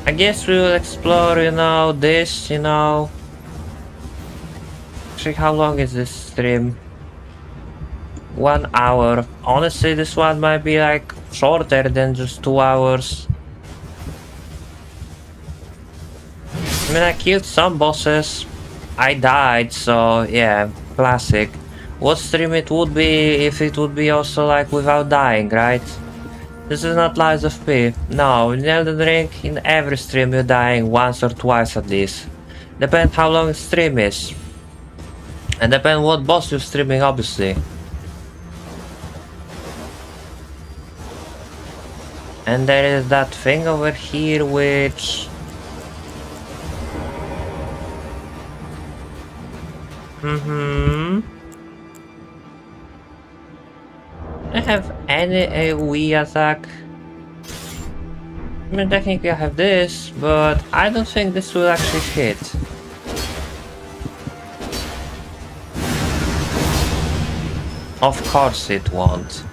I guess we will explore, this, Actually, how long is this stream? 1 hour. Honestly, this one might be like shorter than just 2 hours. I mean, I killed some bosses. I died, so yeah, classic. What stream it would be if it would be also like without dying, right? This is not Lies of P. No, in Elden Ring, in every stream you're dying once or twice at least. Depends how long the stream is. And depends what boss you're streaming, obviously. And there is that thing over here which... I have any AoE attack. I mean, technically I have this, but I don't think this will actually hit. Of course it won't.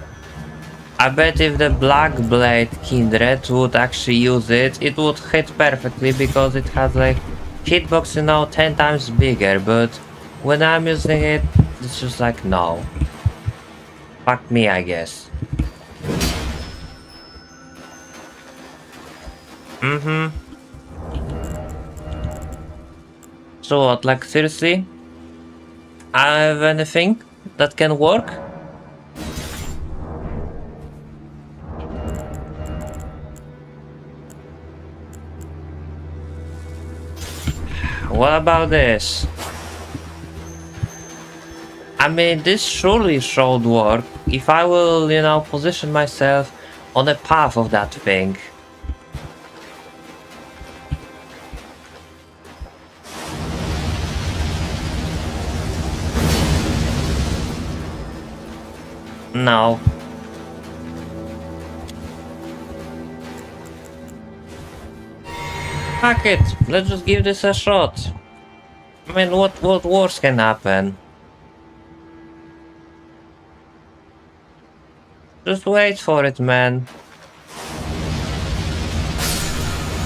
I bet if the Black Blade Kindred would actually use it, it would hit perfectly because it has like hitbox, 10 times bigger, but when I'm using it, it's just like no. Fuck me, I guess. So what, like seriously? I have anything that can work? What about this? I mean, this surely should work if I will, position myself on the path of that thing. No. Fuck it, let's just give this a shot. I mean, what worse can happen? Just wait for it, man.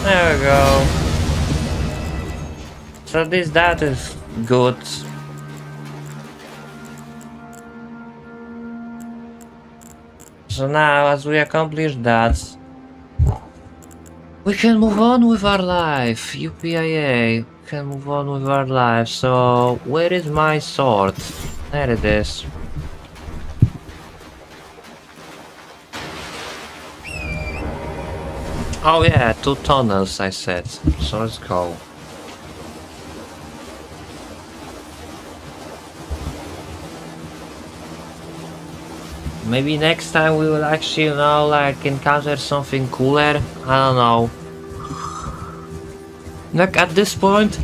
There we go. So that is good. So now, as we accomplish that, we can move on with our life. UPIA. We can move on with our life. So, where is my sword? There it is. Oh yeah, 2 tunnels I said. So let's go. Maybe next time we will actually, you know, like encounter something cooler. I don't know. Like at this point,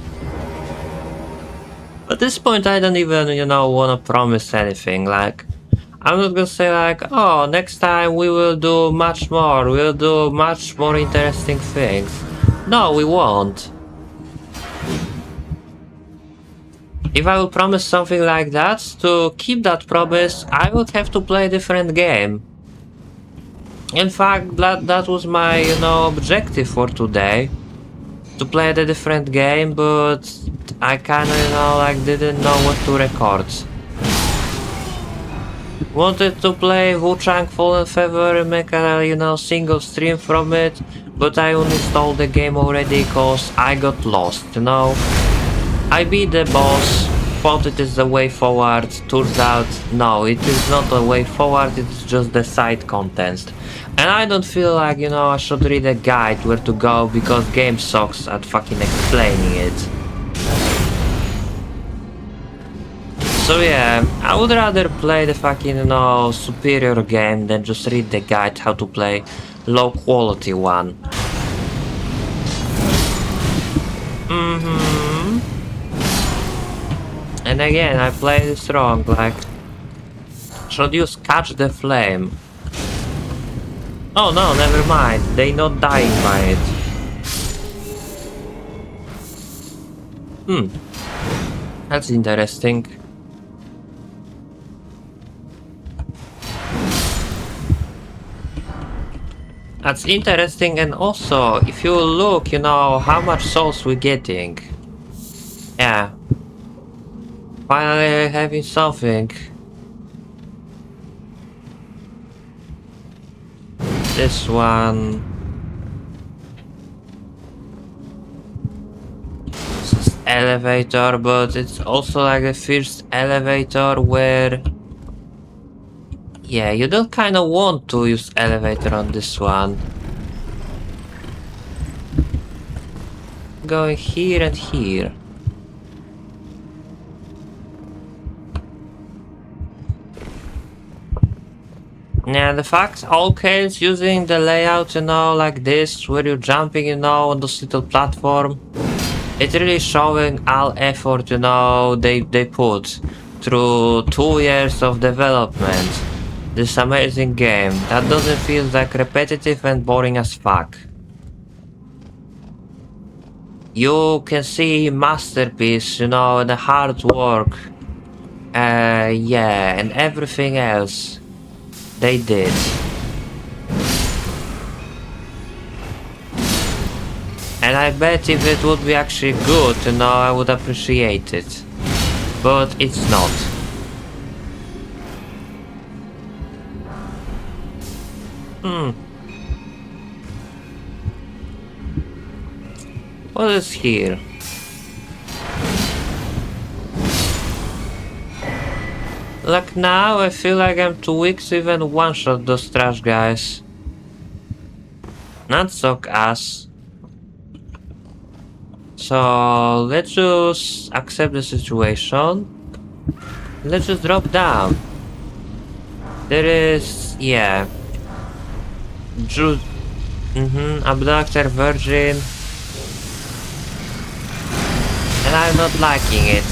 I don't even, you know, wanna promise anything. Like, I'm not gonna say like, oh, next time we will do much more. We'll do much more interesting things. No, we won't. If I will promise something like that, to keep that promise, I would have to play a different game. In fact, that was my, you know, objective for today. To play the different game, but I kinda, you know, like didn't know what to record. Wanted to play Wu-Chang Fallen Feather and make a, you know, single stream from it, but I uninstalled the game already cause I got lost, you know. I beat the boss, thought it is the way forward, turns out no, it is not the way forward, it's just the side content. And I don't feel like, you know, I should read a guide where to go because game sucks at fucking explaining it. So yeah, I would rather play the fucking, you know, superior game than just read the guide how to play low quality one. And again, I played this wrong, like, should use catch the flame. Oh no, never mind, they not dying by it. That's interesting. That's interesting, and also, if you look, you know, how much souls we're getting. Yeah. Finally having something. This one. This is elevator, but it's also like the first elevator where... Yeah, you don't kind of want to use elevator on this one. Going here and here. Yeah, the fact okay, it's using the layout, you know, like this, where you're jumping, you know, on this little platform. It's really showing all effort, you know, they put through 2 years of development. This amazing game that doesn't feel like repetitive and boring as fuck. You can see masterpiece, you know, and the hard work. Yeah, and everything else they did. And I bet if it would be actually good, you know, I would appreciate it. But it's not. What is here? Like now, I feel like I'm too weak to even one-shot those trash guys. Not suck ass. So let's just accept the situation. Let's just drop down. There is, yeah. Abductor virgin. And I'm not liking it.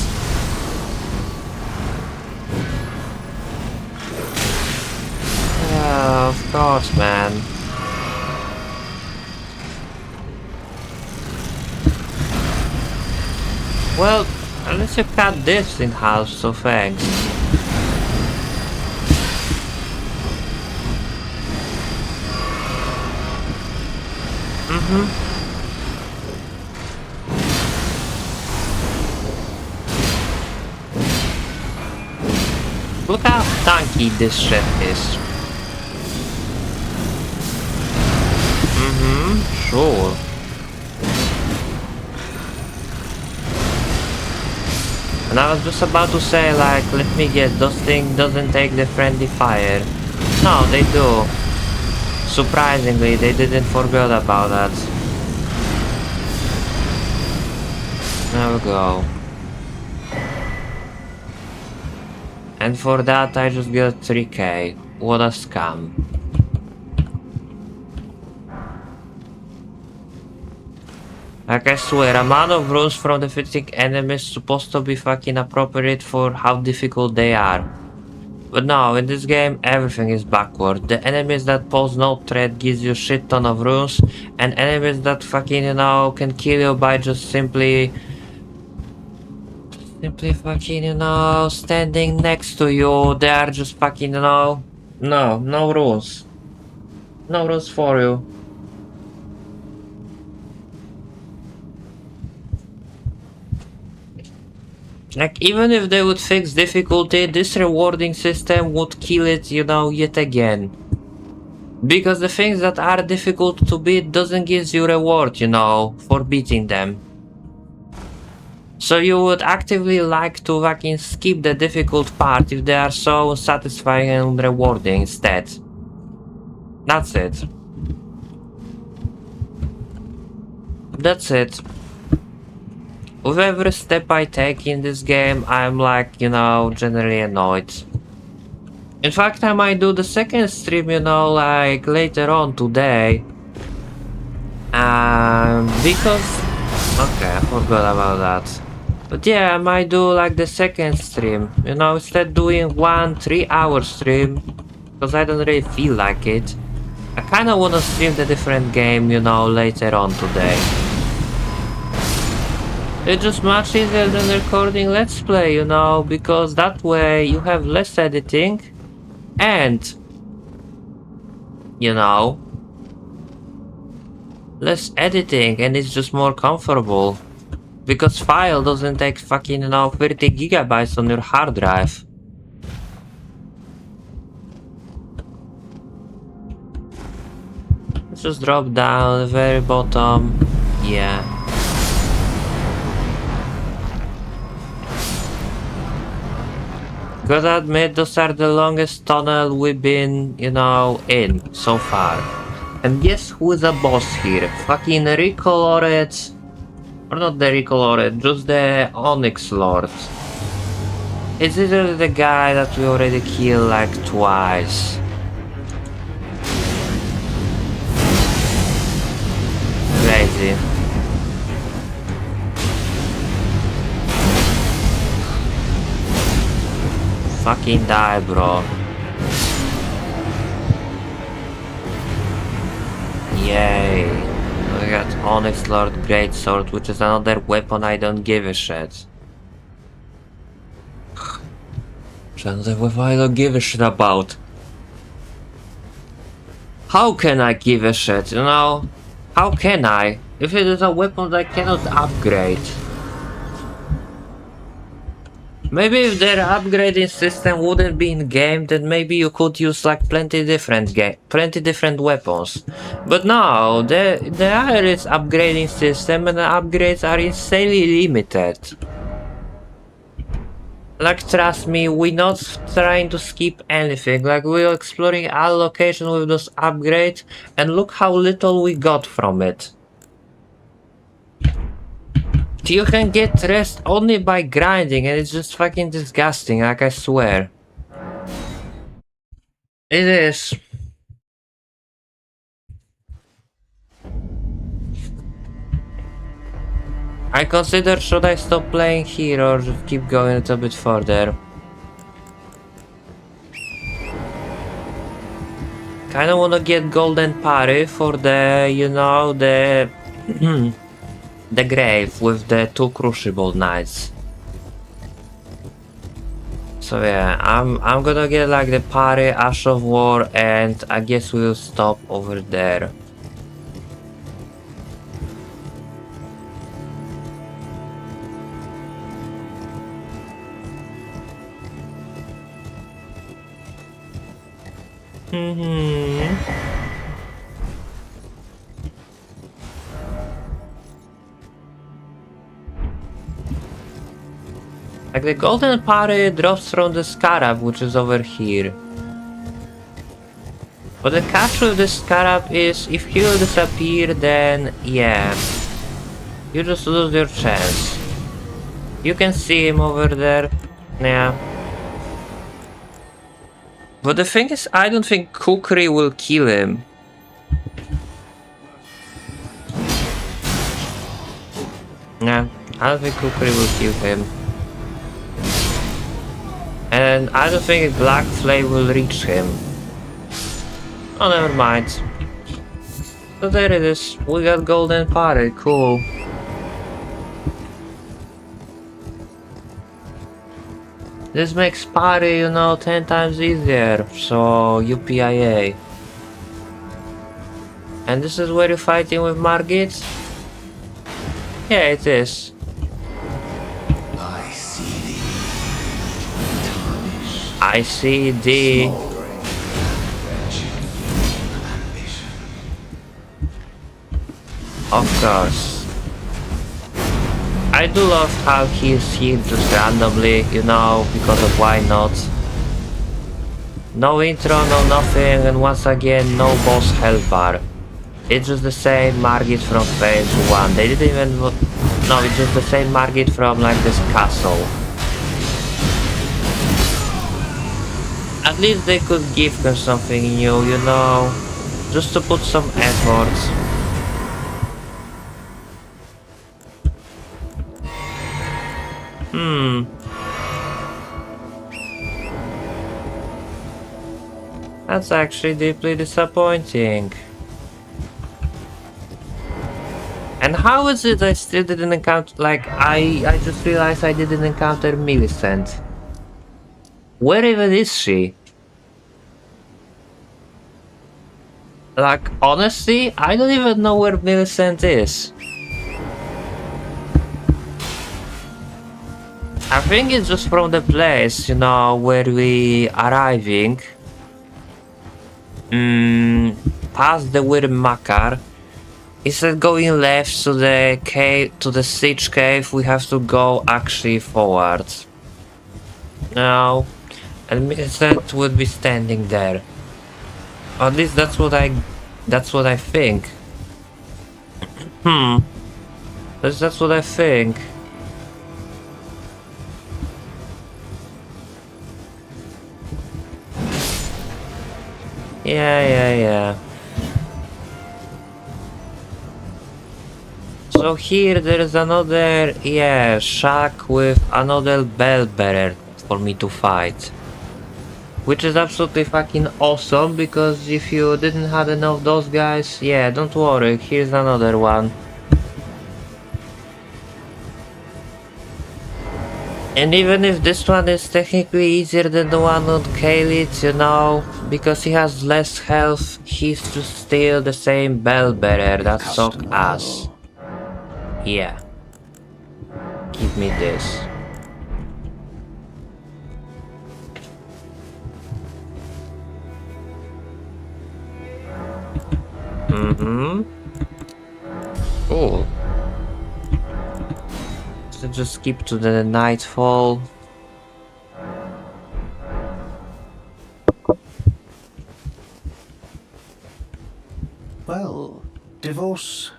Of course, man. Well, unless you cut this in half, so thanks. Look how tanky this shit is. Sure. And I was just about to say, like, let me guess, those things doesn't take the friendly fire. No, they do. Surprisingly, they didn't forget about that. There we go. And for that I just got 3k. What a scam. Like I swear, amount of runes from defeating enemies supposed to be fucking appropriate for how difficult they are. But no, in this game everything is backward. The enemies that pose no threat gives you shit ton of runes, and enemies that fucking, you know, can kill you by just simply fucking, you know, standing next to you, they are just fucking, you know, no rules. No rules for you. Like, even if they would fix difficulty, this rewarding system would kill it, you know, yet again. Because the things that are difficult to beat doesn't give you reward, you know, for beating them. So you would actively like to fucking skip the difficult part if they are so satisfying and rewarding instead. That's it. That's it. With every step I take in this game, I'm like, you know, generally annoyed. In fact, I might do the second stream, you know, like later on today. Because... Okay, I forgot about that. But yeah, I might do like the second stream, you know, instead doing 1 3-hour stream. Because I don't really feel like it. I kinda wanna stream the different game, you know, later on today. It's just much easier than recording Let's Play, you know, because that way you have less editing and, you know, less editing, and it's just more comfortable. Because file doesn't take fucking, you know, 30 gigabytes on your hard drive. Let's just drop down the very bottom. Yeah. Gotta admit, those are the longest tunnel we've been, you know, in so far. And guess who is a boss here? Fucking Recolored... Or not the Recolored, just the Onyx Lord. It's literally the guy that we already killed like twice. Crazy. Fucking die, bro. Yay. We got Onyx Lord Greatsword, which is another weapon I don't give a shit. Another weapon I don't give a shit about. How can I give a shit, you know? How can I? If it is a weapon that I cannot upgrade. Maybe if their upgrading system wouldn't be in game, then maybe you could use like plenty different weapons. But no, there is upgrading system, and the upgrades are insanely limited. Like, trust me, we're not trying to skip anything. Like, we're exploring all locations with those upgrades, and look how little we got from it. You can get rest only by grinding, and it's just fucking disgusting, like, I swear. It is. I consider, should I stop playing here or just keep going a little bit further? Kinda wanna get golden parry for the, you know, the... the grave with the 2 crucible knights. So yeah, I'm gonna get like the parry, Ash of War, and I guess we'll stop over there. Like, the golden parry drops from the scarab, which is over here. But the catch with the scarab is, if he will disappear, then yeah, you just lose your chance. You can see him over there. Yeah. But the thing is, I don't think Kukri will kill him. Nah, I don't think Kukri will kill him. And I don't think Black Flame will reach him. Oh, never mind. So there it is. We got Golden Parry, cool. This makes parry, 10 times easier, so UPIA. And this is where you're fighting with Margit? Yeah, it is. I see thee. I see the... Of course. I do love how he's here just randomly, because of why not. No intro, no nothing, and once again, no boss helper. It's just the same Margit from phase 1. They didn't even... No, it's just the same Margit from like this castle. At least they could give her something new, just to put some effort. That's actually deeply disappointing. And how is it I still didn't encounter, I just realized I didn't encounter Millicent. Where even is she? Like, honestly, I don't even know where Millicent is. I think it's just from the place, where we arriving. Past the Weird Makar. Instead going left to the cave, to the siege cave, we have to go actually forward. Now, and Millicent would be standing there. At least that's what I think. That's what I think. Yeah. So here there is another, shack with another bell bearer for me to fight. Which is absolutely fucking awesome, because if you didn't have enough of those guys, don't worry, here's another one. And even if this one is technically easier than the one on Khalid, because he has less health, he's just still the same bell bearer that sucked ass. Yeah. Give me this. Cool. So just skip to the nightfall. Well, divorce.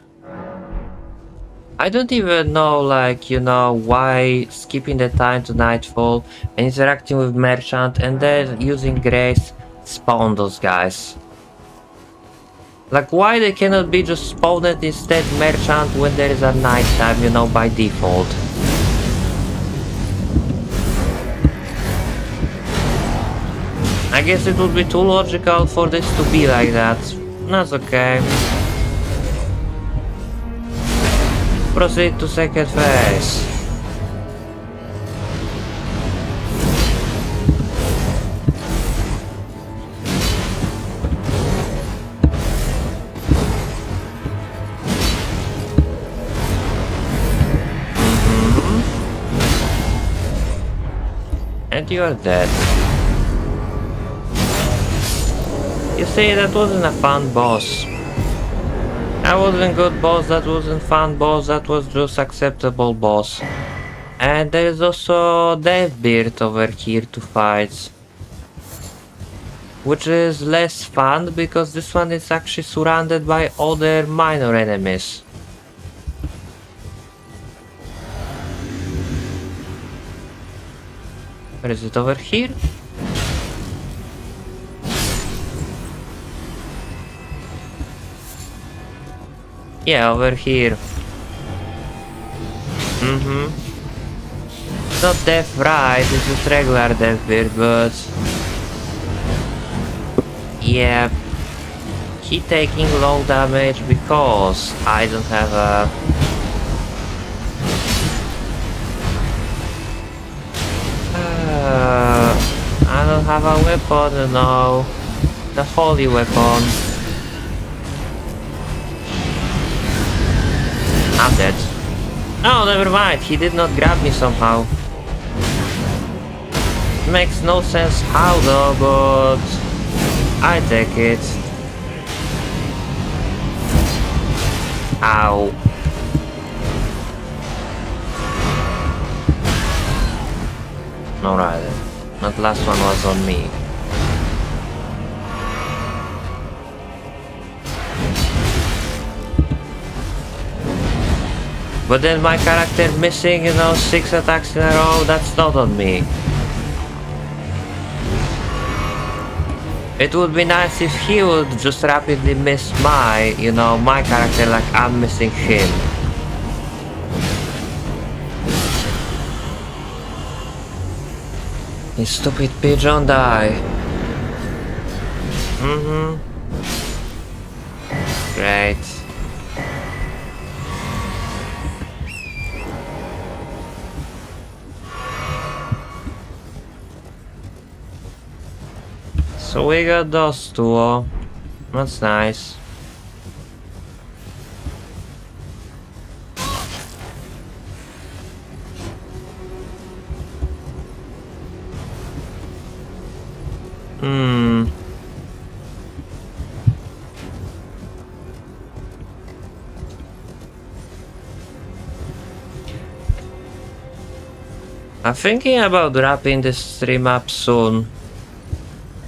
I don't even know, why skipping the time to nightfall and interacting with merchant and then using grace spawn those guys. Like, why they cannot be just spawned instead merchant when there is a nighttime, by default. I guess it would be too logical for this to be like that. That's okay. Proceed to second phase. And you are dead. You see, that wasn't a fun boss. That wasn't good boss, that wasn't fun boss, that was just acceptable boss. And there is also Deathbeard over here to fight. Which is less fun because this one is actually surrounded by other minor enemies. Where is it, over here? Yeah, over here. It's not death right, it's just regular death beard, but... Yeah. He taking low damage because I don't have a... I don't have a weapon, no. The holy weapon. I'm dead. Oh, never mind, he did not grab me somehow. Makes no sense how though, but I take it. Ow. Alright then. That last one was on me. But then my character missing, 6 attacks in a row, that's not on me. It would be nice if he would just rapidly miss my, my character like I'm missing him. You stupid pigeon, die. Great. So we got those two. That's nice. I'm thinking about wrapping this stream up soon.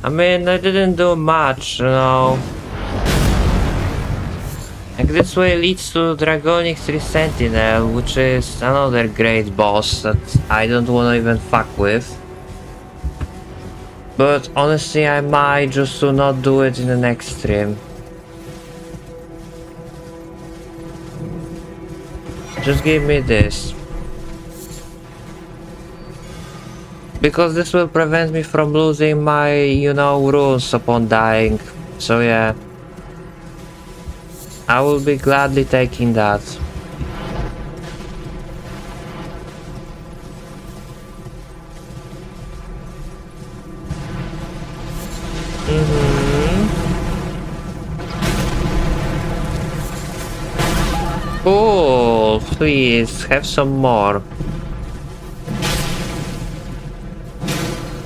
I mean, I didn't do much, Like this way leads to Dragonic 3 Sentinel, which is another great boss that I don't want to even fuck with. But honestly, I might just to not do it in the next stream. Just give me this. Because this will prevent me from losing my, runes upon dying. So yeah. I will be gladly taking that. Oh, please, have some more.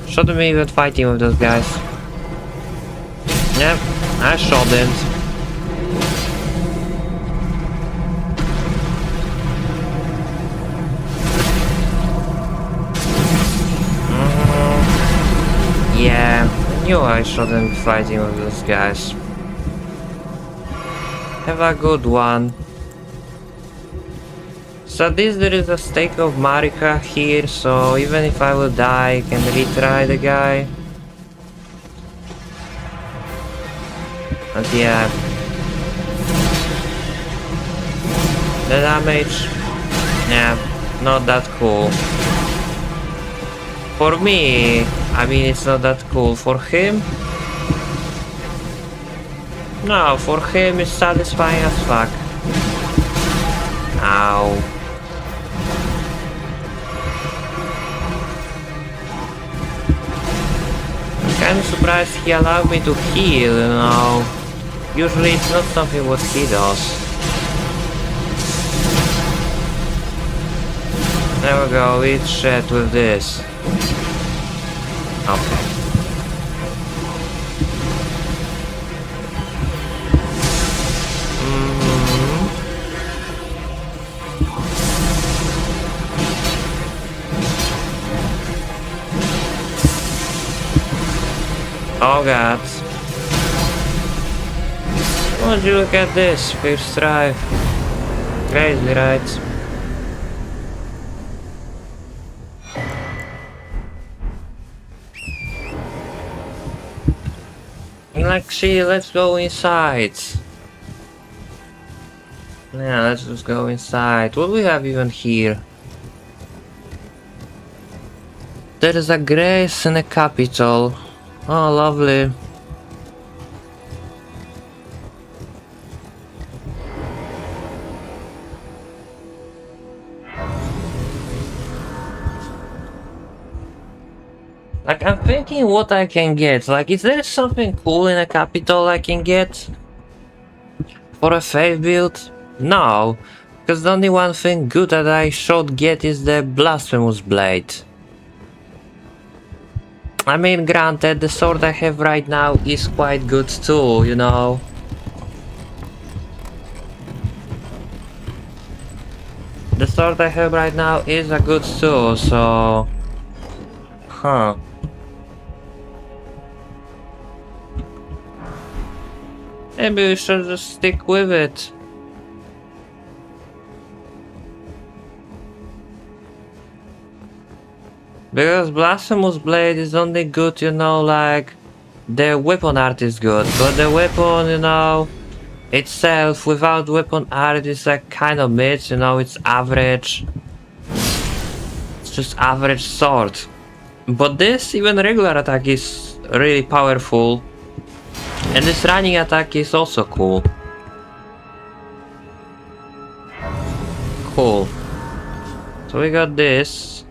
Shouldn't be even fighting with those guys. Yep, I shouldn't. Yeah, I knew I shouldn't be fighting with those guys. Have a good one. So there is a stake of Marika here, so even if I will die, I can retry the guy. But yeah. The damage, yeah, not that cool. For me, I mean it's not that cool. For him? No, for him it's satisfying as fuck. Ow. I'm surprised he allowed me to heal, Usually it's not something what he does. There we go, eat shit with this. Okay. Oh god. Would you look at this? First try. Crazy, right? Like, let's go inside. Yeah, let's just go inside. What do we have even here? There is a grace in a capital. Oh, lovely. Like, I'm thinking what I can get. Like, is there something cool in a capital I can get? For a faith build? No. Because the only one thing good that I should get is the Blasphemous Blade. I mean, granted, the sword I have right now is quite good too, you know. The sword I have right now is a good too, so... Huh. Maybe we should just stick with it. Because Blasphemous Blade is only good, you know, like... The weapon art is good, but the weapon, you know... Itself, without weapon art, is like kind of mid, you know, it's average. It's just average sword. But this, even regular attack is really powerful. And this running attack is also cool. Cool. So we got this.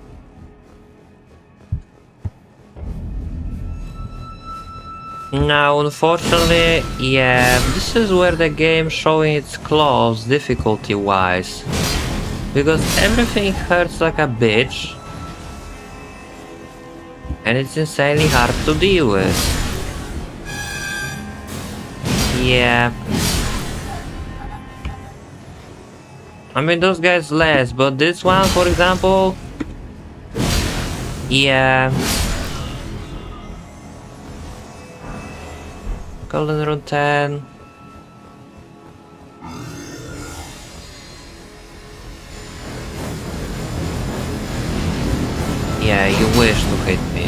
Now, unfortunately, yeah, this is where the game showing its claws difficulty-wise. Because everything hurts like a bitch. And it's insanely hard to deal with. Yeah. I mean, those guys less, but this one, for example... Yeah. Golden Rune 10. Yeah, you wish to hit me.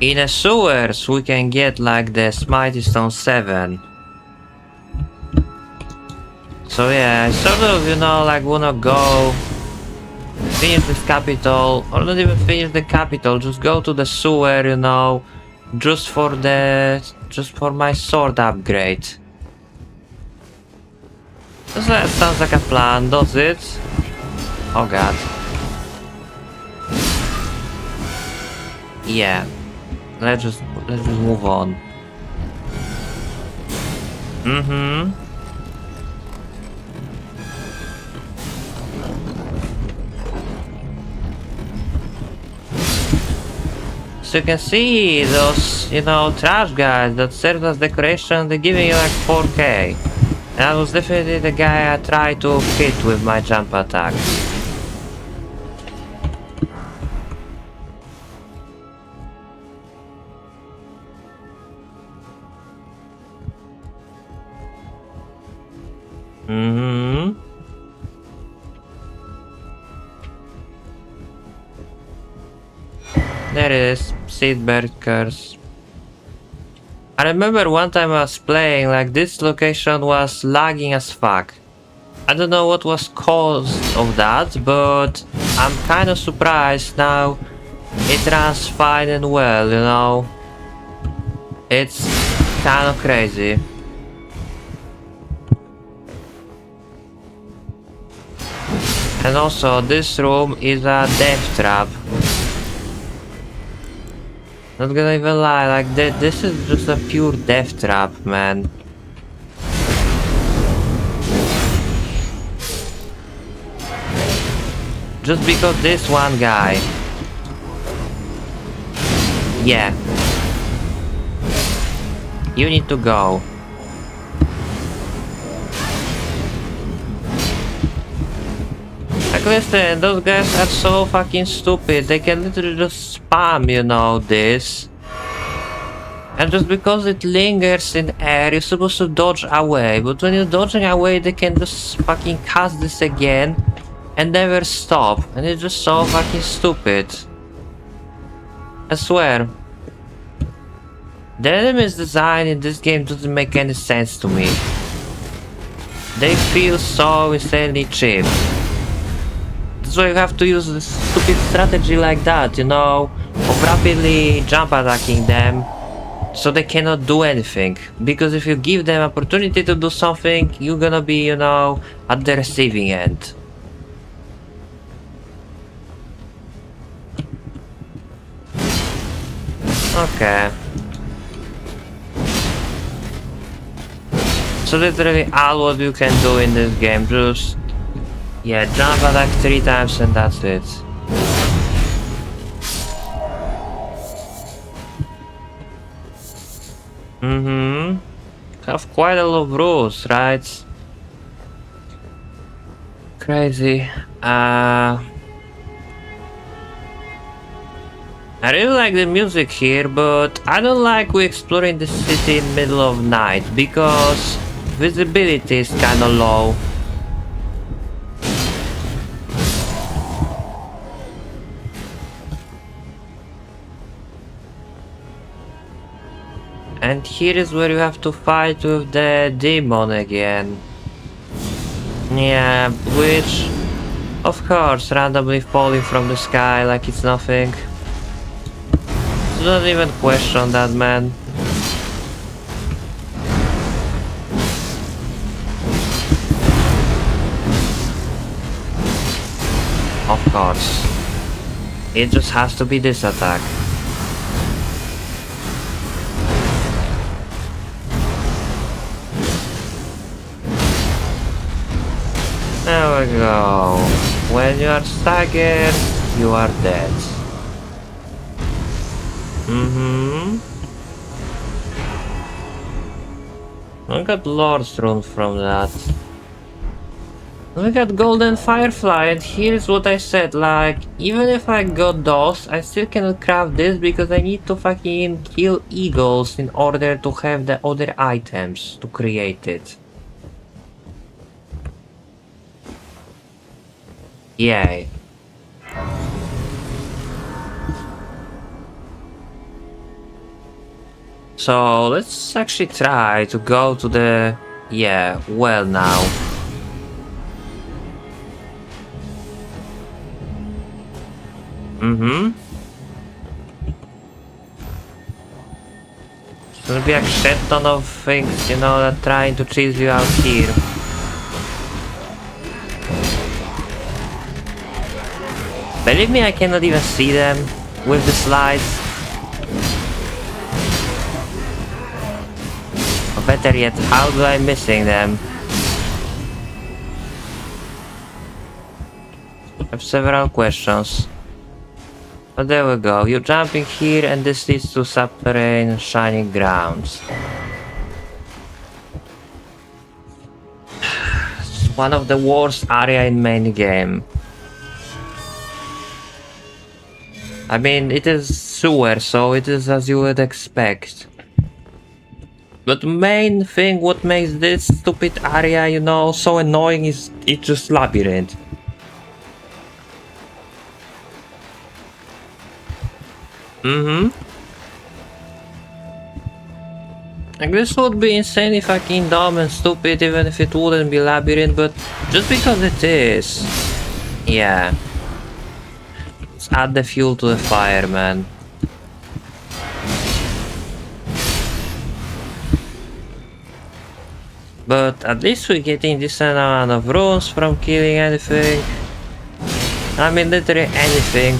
In the sewers, we can get like the Smithy Stone 7. So yeah, I sort of, you know, like wanna go finish this capital, or not even finish the capital, just go to the sewer, you know, just for my sword upgrade. That sounds like a plan, does it? Oh god. Yeah. Let's just move on. Mm-hmm. So you can see those, you know, trash guys that serve as decoration, they're giving you like 4k. And that was definitely the guy I tried to hit with my jump attack. Mm-hmm. There it is, Seedbird Curse. I remember one time I was playing, like this location was lagging as fuck. I don't know what was caused of that, but I'm kinda surprised now it runs fine and well, you know. It's kinda crazy. And also, this room is a death trap. Not gonna even lie, like this is just a pure death trap, man. Just because this one guy. Yeah. You need to go. Like listen, those guys are so fucking stupid, they can literally just spam, you know, this. And just because it lingers in air, you're supposed to dodge away, but when you're dodging away, they can just fucking cast this again and never stop, and it's just so fucking stupid. I swear. The enemies design in this game doesn't make any sense to me. They feel so insanely cheap. That's why you have to use this stupid strategy like that, you know, of rapidly jump attacking them so they cannot do anything. Because if you give them opportunity to do something, you're gonna be, you know, at the receiving end. Okay. So literally all what you can do in this game, just yeah, jump attack 3 times and that's it. Have quite a lot of rules, right? Crazy. I really like the music here, but I don't like we exploring the city in middle of night because visibility is kinda low. And here is where you have to fight with the demon again. Yeah, which, of course, randomly falling from the sky like it's nothing. Don't even question that, man. Of course. It just has to be this attack. There we go. When you are staggered, you are dead. I got Lord's Rune from that. We got Golden Firefly, and here's what I said, like, even if I got those, I still cannot craft this because I need to fucking kill eagles in order to have the other items to create it. Yay. So let's actually try to go to the well now. It's gonna be a shit ton of things, you know, that trying to cheese you out here. Believe me, I cannot even see them with the slides. Or better yet, how do I missing them? I have several questions. But there we go, you're jumping here and this leads to subterranean shining grounds. It's one of the worst area in main game. I mean, it is sewer, so it is as you would expect. But the main thing what makes this stupid area, you know, so annoying is it's just labyrinth. Like this would be insanely fucking dumb and stupid even if it wouldn't be labyrinth, but just because it is. Yeah. Let's add the fuel to the fire, man. But at least we're getting decent amount of runes from killing anything. I mean literally anything.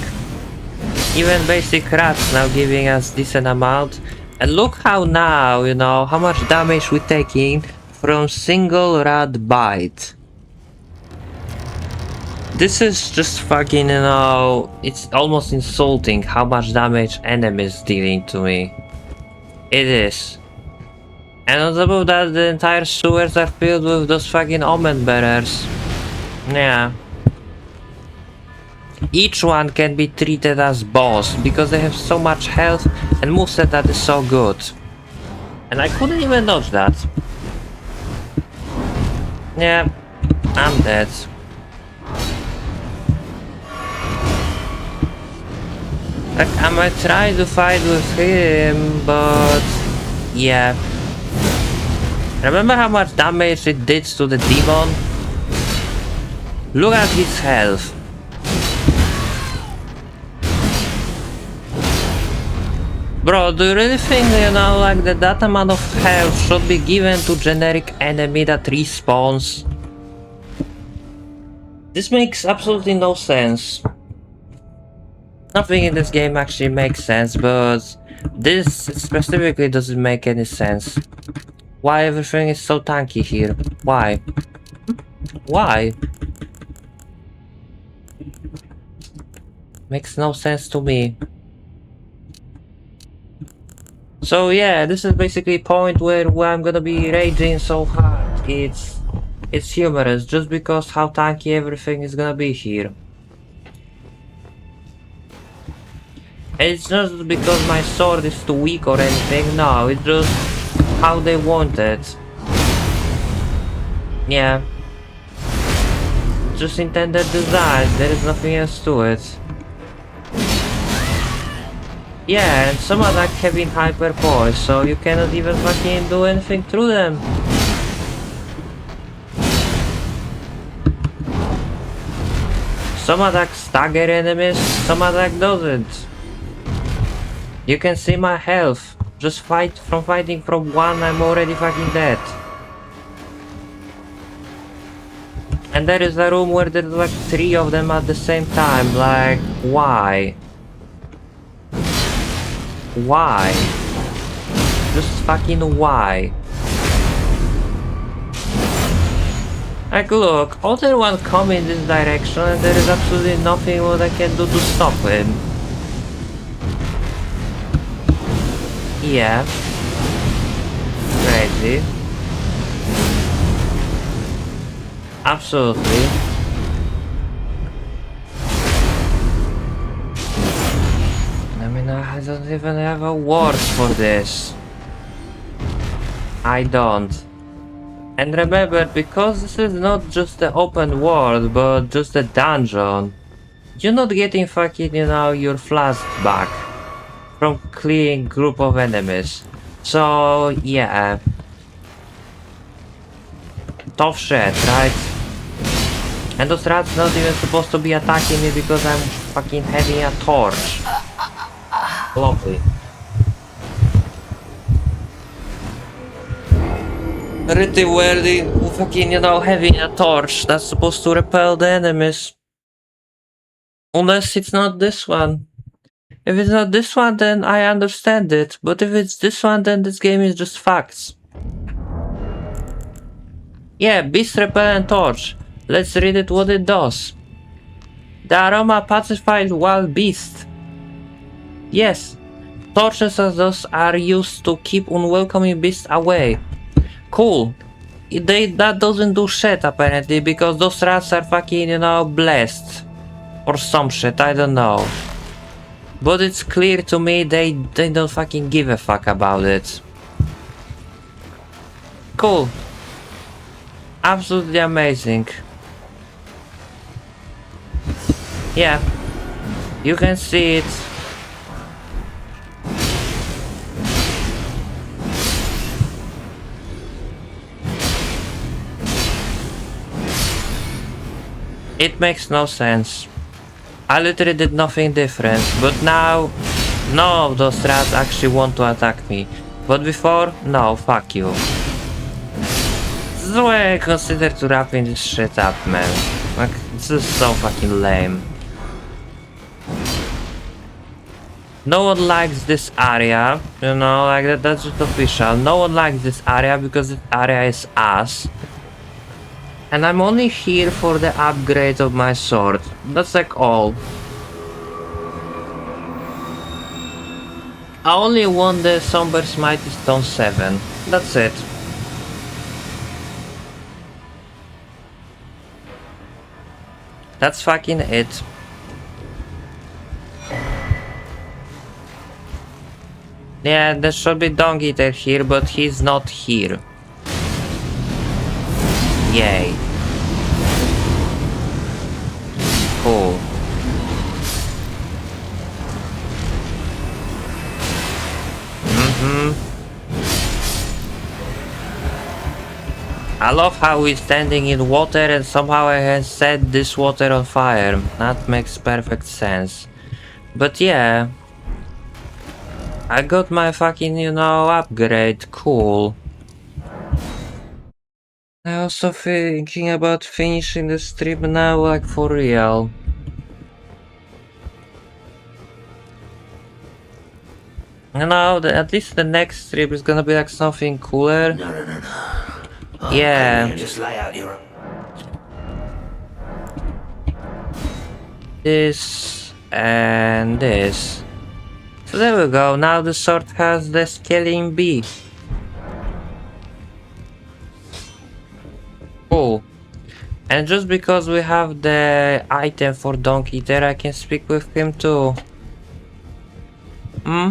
Even basic rats now giving us decent amount. And look how now, you know, how much damage we're taking from single rat bite. This is just fucking, you know, it's almost insulting how much damage enemies dealing to me. It is. And on top of that, the entire sewers are filled with those fucking omen bearers. Yeah. Each one can be treated as boss because they have so much health and moveset that is so good. And I couldn't even dodge that. Yeah, I'm dead. Like, I might try to fight with him, but Yeah. Remember how much damage it did to the demon? Look at his health. Bro, do you really think, like that amount of health should be given to generic enemy that respawns? This makes absolutely no sense. Nothing in this game actually makes sense, but this specifically doesn't make any sense. Why everything is so tanky here? Why? Why? Makes no sense to me. So yeah, this is basically a point where I'm gonna be raging so hard. It's humorous just because how tanky everything is gonna be here. It's not because my sword is too weak or anything, no, it's just how they want it. Yeah. Just intended design, there is nothing else to it. Yeah, and some attack having hyper poise, so you cannot even fucking do anything through them. Some attack stagger enemies, some attack doesn't. You can see my health. Just fighting from one, I'm already fucking dead. And there is a room where there's like 3 of them at the same time, like, why? Why? Just fucking why? Like look, other one come in this direction and there is absolutely nothing what I can do to stop him. Yeah. Crazy. Absolutely. I mean, I don't even have a word for this. I don't. And remember, because this is not just the open world, but just a dungeon, you're not getting fucking, your flask back from clearing group of enemies. So, yeah. Tough shit, right? And those rats not even supposed to be attacking me because I'm fucking having a torch. Lovely. Pretty worthy, fucking, having a torch that's supposed to repel the enemies. Unless it's not this one. If it's not this one, then I understand it. But if it's this one, then this game is just facts. Yeah, Beast Repellent Torch. Let's read it what it does. The aroma pacifies wild beasts. Yes, torches as those are used to keep unwelcoming beasts away. Cool. That doesn't do shit apparently because those rats are fucking, blessed. Or some shit, I don't know. But it's clear to me they don't fucking give a fuck about it. Cool. Absolutely amazing. Yeah. You can see it. It makes no sense. I literally did nothing different, but now none of those rats actually want to attack me. But before, no, fuck you. This is why I consider to wrapping this shit up, man. Like, this is so fucking lame. No one likes this area, like that's just official. No one likes this area because this area is ass. And I'm only here for the upgrade of my sword. That's like all. I only want the Somber's Mighty Stone 7. That's it. That's fucking it. Yeah, there should be Dung Eater here, but he's not here. Yay. Cool. I love how we're standing in water and somehow I can set this water on fire. That makes perfect sense. But yeah. I got my fucking, upgrade. Cool. I also thinking about finishing the strip now, like for real. At least the next strip is gonna be like something cooler. No. Yeah. Just lay out your... This and this. So there we go, now the sword has the scaling bee. Cool. And just because we have the item for Donkey there, I can speak with him too. Hmm?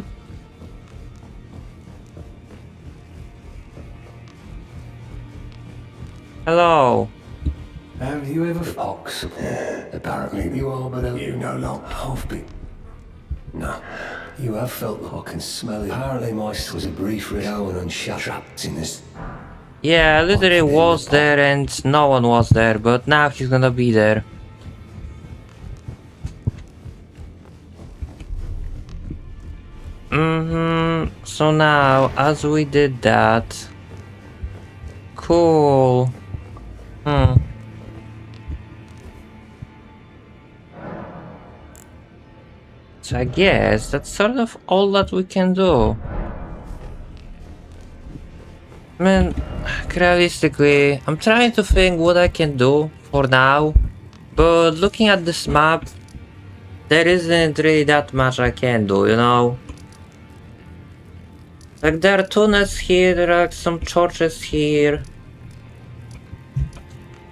Hello. Have you ever fox? Apparently you are, but you no longer half big. No, you have felt that I can smell it. Apparently my was a brief return and trapped in this. Yeah, I literally was there and no one was there, but now he's gonna be there. So now, as we did that... Cool. So I guess that's sort of all that we can do. Man, realistically, I'm trying to think what I can do for now, but looking at this map, there isn't really that much I can do, Like there are tunnels here, there are some churches here.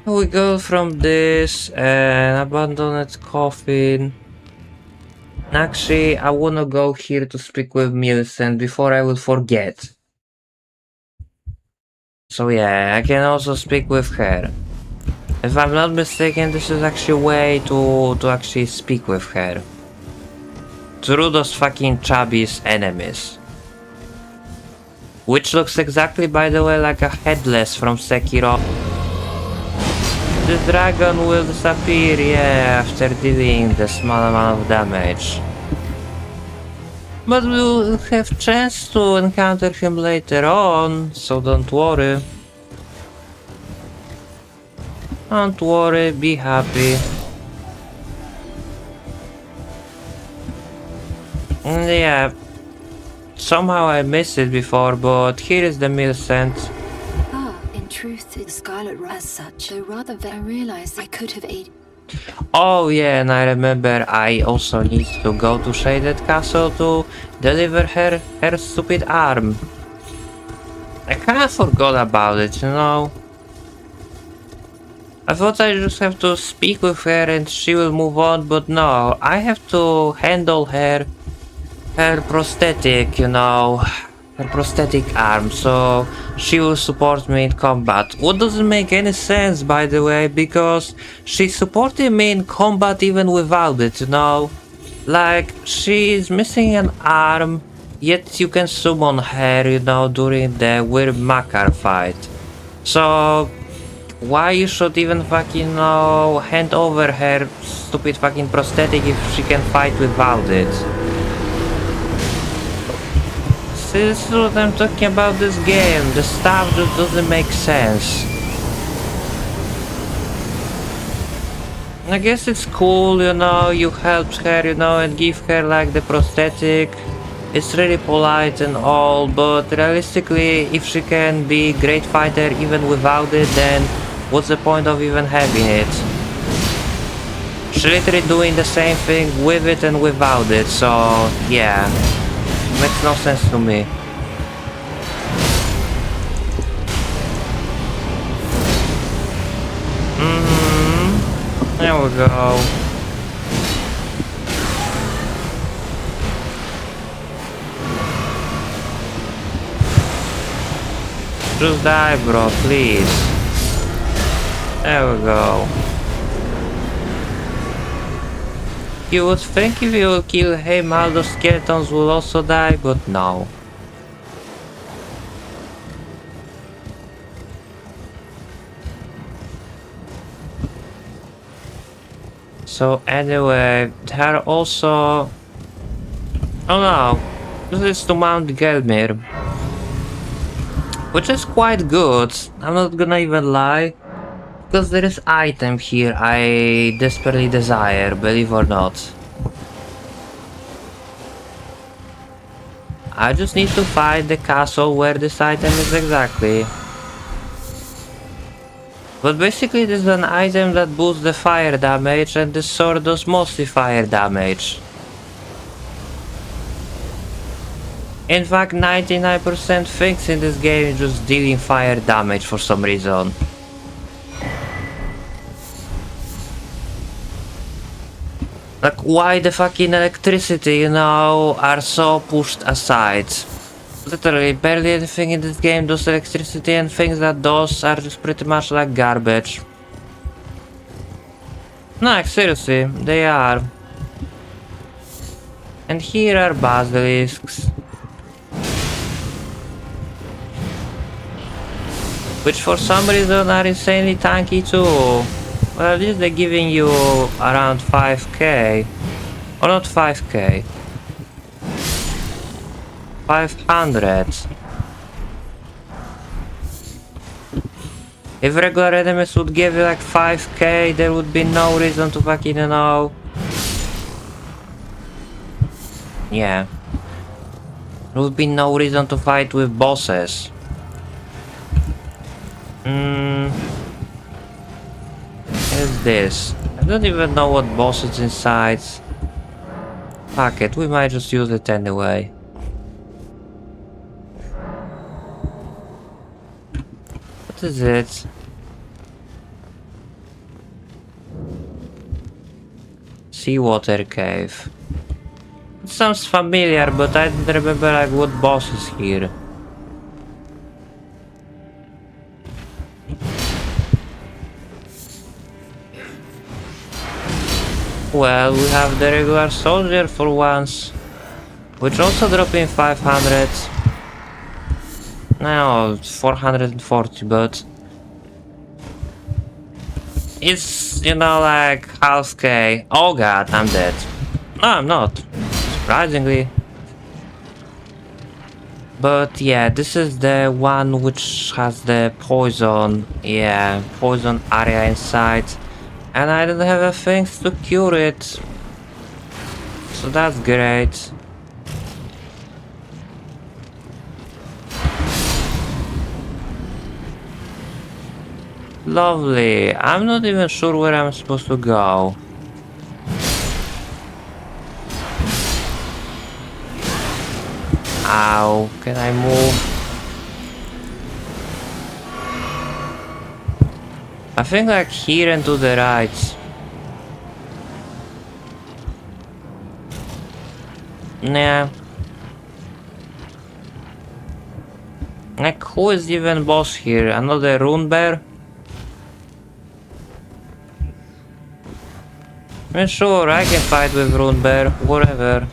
We go from this and abandoned coffin. Actually, I wanna go here to speak with Millicent before I will forget. So yeah, I can also speak with her. If I'm not mistaken, this is actually a way to actually speak with her. Through those fucking Chubby's enemies. Which looks exactly, by the way, like a headless from Sekiro. The dragon will disappear, yeah, after dealing the small amount of damage. But we'll have chance to encounter him later on, so don't worry. Don't worry, be happy. And yeah, somehow I missed it before, but here is the Millicent. In truth, it's Scarlet as such, though rather than I realized I could have aided. Oh yeah, and I remember I also need to go to Shaded Castle to deliver her stupid arm. I kinda forgot about it, I thought I just have to speak with her and she will move on, but no, I have to handle her prosthetic, her prosthetic arm, so she will support me in combat. What doesn't make any sense, by the way, because she supported me in combat even without it, Like, she is missing an arm, yet you can summon her, during the Weird Makar fight. So, why you should even fucking, hand over her stupid fucking prosthetic if she can fight without it? This is what I'm talking about this game. The stuff just doesn't make sense. I guess it's cool, you helped her, and give her like the prosthetic. It's really polite and all, but realistically, if she can be a great fighter even without it, then what's the point of even having it? She's literally doing the same thing with it and without it, so yeah. Makes no sense to me. There we go. Just die, bro, please. There we go. You would think if you would kill him, all those skeletons will also die, but no. So anyway, there are also... Oh no, this is to Mount Gelmir. Which is quite good, I'm not gonna even lie. Because there is item here I desperately desire, believe or not. I just need to find the castle where this item is exactly. But basically this is an item that boosts the fire damage and this sword does mostly fire damage. In fact 99% things in this game is just dealing fire damage for some reason. Like why the fucking electricity, you know, are so pushed aside. Literally, barely anything in this game does electricity and things that does are just pretty much like garbage. No, like, seriously, they are. And here are basilisks. Which for some reason are insanely tanky too. Well, at least they're giving you around 5k. Or not 5k. 500. If regular enemies would give you like 5k, there would be no reason to fucking, you know... Yeah. There would be no reason to fight with bosses. Is this? I don't even know what boss is inside. Fuck it, we might just use it anyway. What is it? Seawater cave. It sounds familiar, but I don't remember like what boss is here. Well, we have the regular soldier for once, which also drop in 500. No, it's 440, but it's, you know, like half K. Oh god, I'm dead. No, I'm not. Surprisingly. But yeah, this is the one which has the poison, yeah, poison area inside. And I don't have a things to cure it. So that's great. Lovely. I'm not even sure where I'm supposed to go. Ow, can I move? I think like here and to the right. Nah. Like who is even boss here? Another rune bear? I mean, sure, I can fight with rune bear, whatever.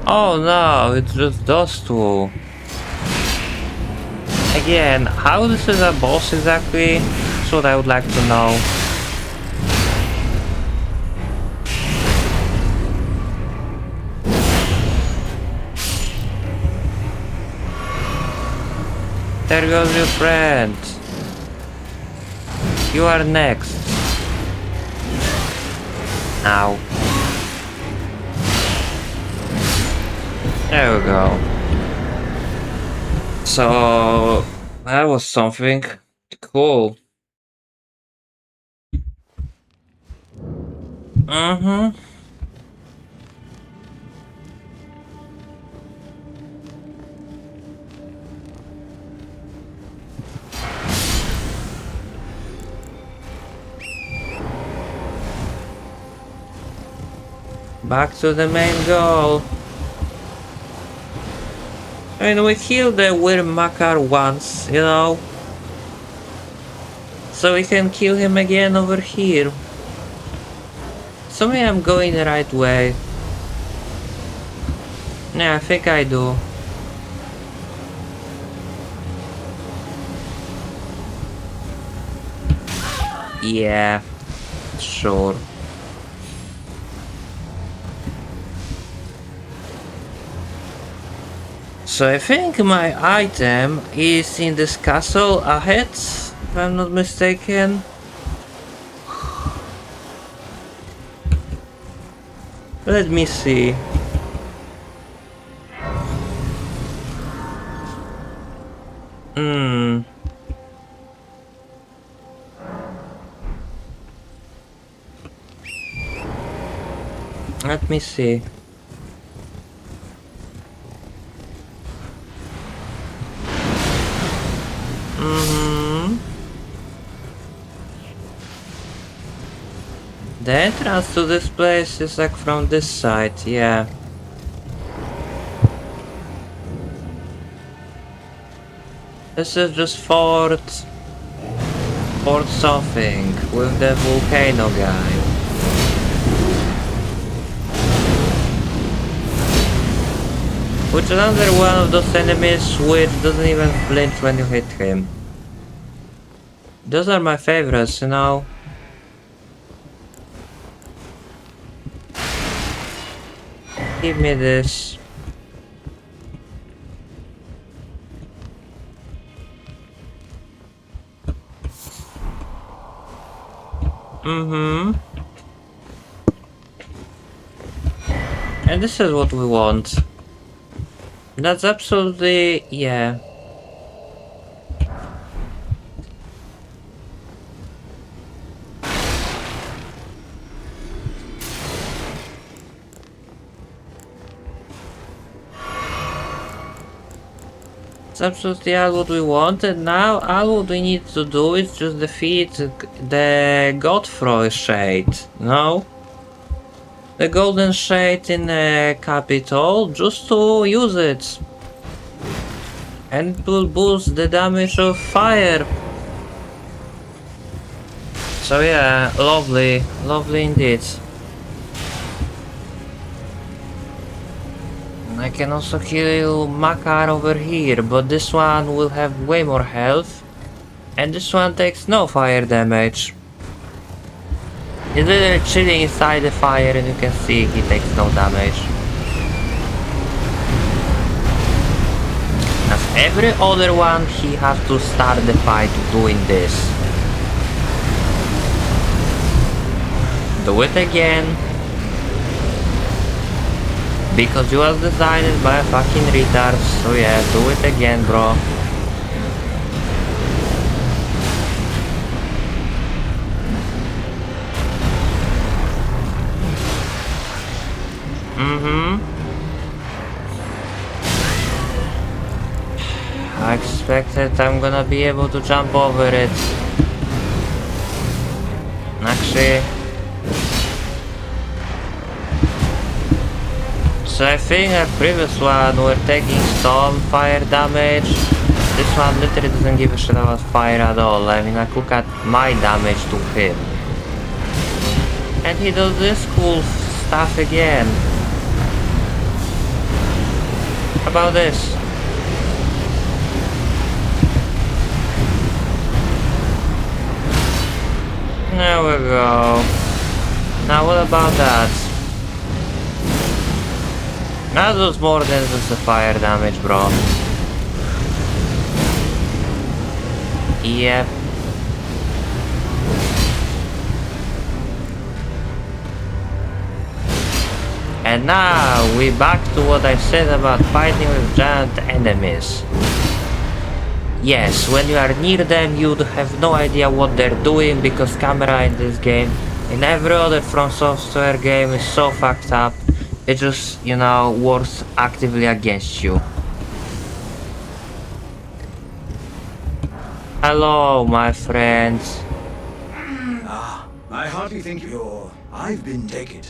Oh no, it's just those two. Again, how this is a boss exactly? That's what I would like to know. There goes your friend. You are next. Ow. There we go. So that was something cool. Back to the main goal. I mean, we killed the weird Makar once, you know? So we can kill him again over here. Tell me I'm going the right way. Yeah, I think I do. Yeah, sure. So I think my item is in this castle ahead, if I'm not mistaken. Let me see. Let me see. The entrance to this place is like from this side, yeah. This is just Fort something with the volcano guy. Which is another one of those enemies which doesn't even flinch when you hit him. Those are my favorites, you know. Give me this. And this is what we want. That's absolutely, yeah. It's absolutely all what we want, and now all what we need to do is just defeat the Godfrey Shade, no? The Golden Shade in the capital, just to use it. And it will boost the damage of fire. So yeah, lovely, lovely indeed. I can also kill Makar over here, but this one will have way more health. And this one takes no fire damage. He's literally chilling inside the fire and you can see he takes no damage. As every other one, he has to start the fight doing this. Do it again. Because you was designed by a fucking retard, so yeah, do it again, bro. I expected I'm gonna be able to jump over it. Actually... So I think our previous one were taking some fire damage. This one literally doesn't give a shit about fire at all. I mean, like, look at my damage to him. And he does this cool stuff again. How about this? There we go. Now what about that? That was more than just the fire damage, bro. Yep. And now we back to what I said about fighting with giant enemies. Yes, when you are near them you have no idea what they're doing because camera in this game, in every other From Software game, is so fucked up. It just, you know, works actively against you. Hello, my friends. I hardly think I've been taken.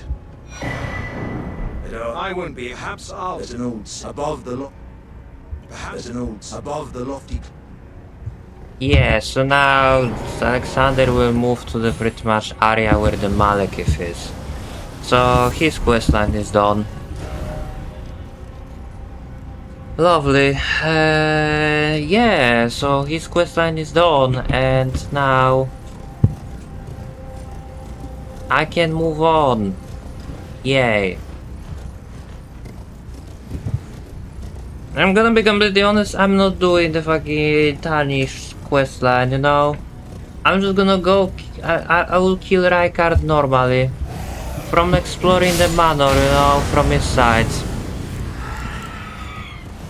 I won't be. Perhaps there's an old above the perhaps an old above the lofty. Yeah, so now Alexander will move to the pretty much area where the Malekith is. So his questline is done. Lovely. Yeah, so his questline is done, and now I can move on. Yay. I'm gonna be completely honest, I'm not doing the fucking tarnished questline, you know? I'm just gonna go, I will kill Rykard normally. From exploring the manor, you know, from his side.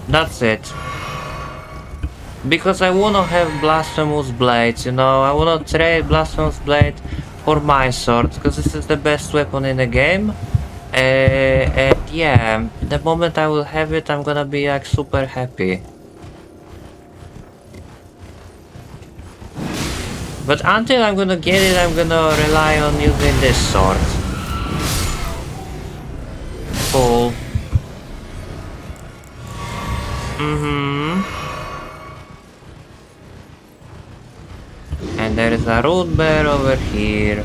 That's it. Because I wanna have Blasphemous Blades, you know? I wanna trade Blasphemous Blade for my sword, because this is the best weapon in the game. And yeah, the moment I will have it, I'm gonna be like super happy. But until I'm gonna get it, I'm gonna rely on using this sword. Cool. And there is a root bear over here.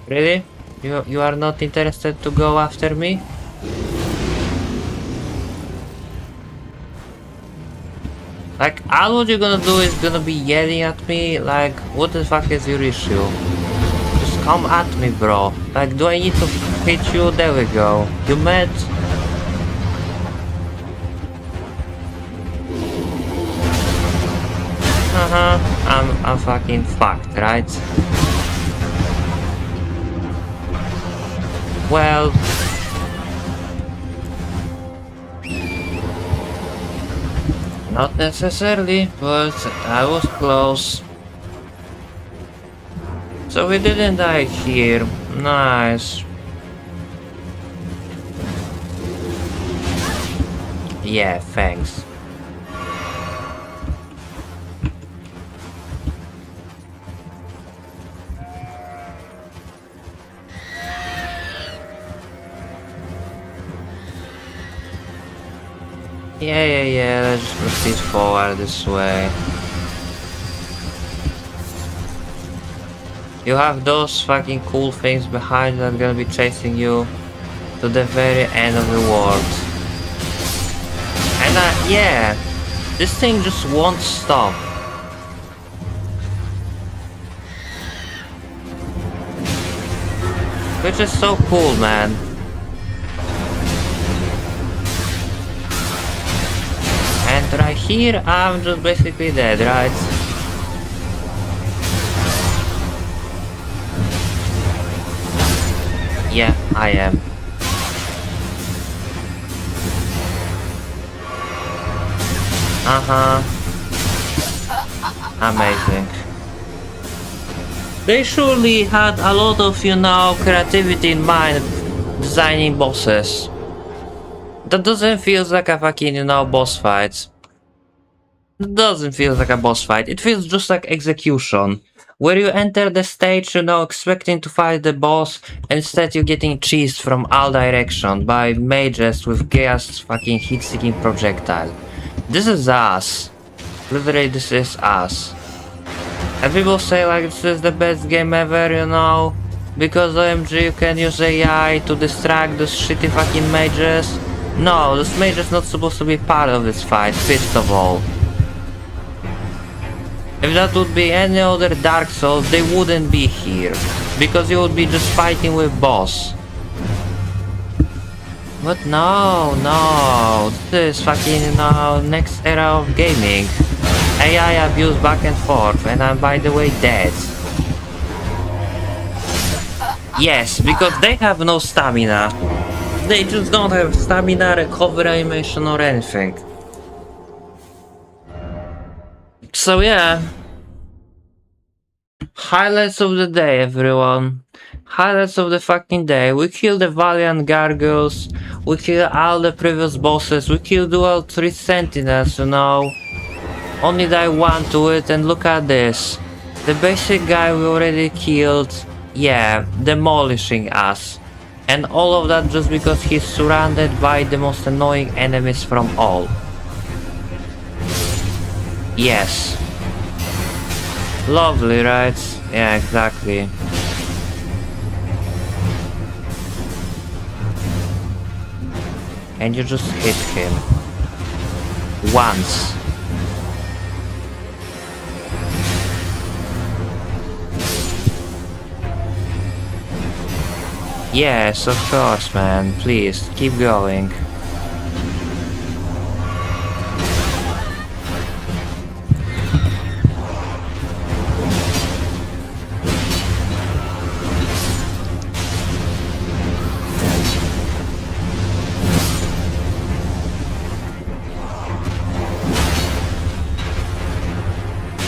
Really? You are not interested to go after me? Like, all what you're gonna do is gonna be yelling at me, like, what the fuck is your issue? Just come at me, bro. Like, do I need to hit you? There we go. You mad? I'm fucking fucked, right? Well... Not necessarily, but I was close. So we didn't die here. Nice. Yeah, thanks. Yeah, let's just proceed forward this way. You have those fucking cool things behind that are gonna be chasing you to the very end of the world. And yeah, this thing just won't stop. Which is so cool, man. And right here, I'm just basically dead, right? Yeah, I am. Amazing. They surely had a lot of, you know, creativity in mind designing bosses. That doesn't feel like a fucking, you know, boss fight. It doesn't feel like a boss fight. It feels just like execution. Where you enter the stage, you know, expecting to fight the boss, and instead you're getting chased from all directions by mages with gas fucking heat-seeking projectile. This is us. Literally, this is us. And people say like this is the best game ever, you know, because OMG you can use AI to distract those shitty fucking mages. No, this mage is not supposed to be part of this fight, first of all. If that would be any other Dark Souls, they wouldn't be here. Because you would be just fighting with boss. But no, this is fucking, you know, next era of gaming. AI abuse back and forth, and I'm by the way dead. Yes, because they have no stamina. They just don't have stamina, recovery animation or anything. So yeah. Highlights of the day, everyone. Highlights of the fucking day. We killed the Valiant Gargoyles. We killed all the previous bosses. We killed all 3 sentinels, you know. Only die 1 to it, and look at this. The basic guy we already killed. Yeah, demolishing us. And all of that just because he's surrounded by the most annoying enemies from all. Yes. Lovely, right? Yeah, exactly. And you just hit him. Once. Yes, of course, man. Please, keep going.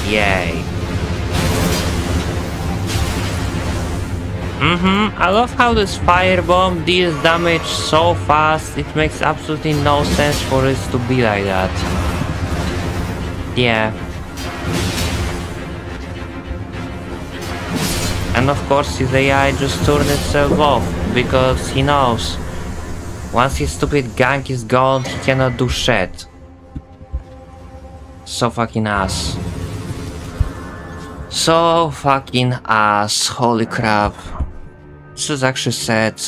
Yay. I love how this firebomb deals damage so fast, it makes absolutely no sense for it to be like that. Yeah. And of course his AI just turned itself off, because he knows. Once his stupid gank is gone, he cannot do shit. So fucking ass. So fucking ass, holy crap. This is actually sad.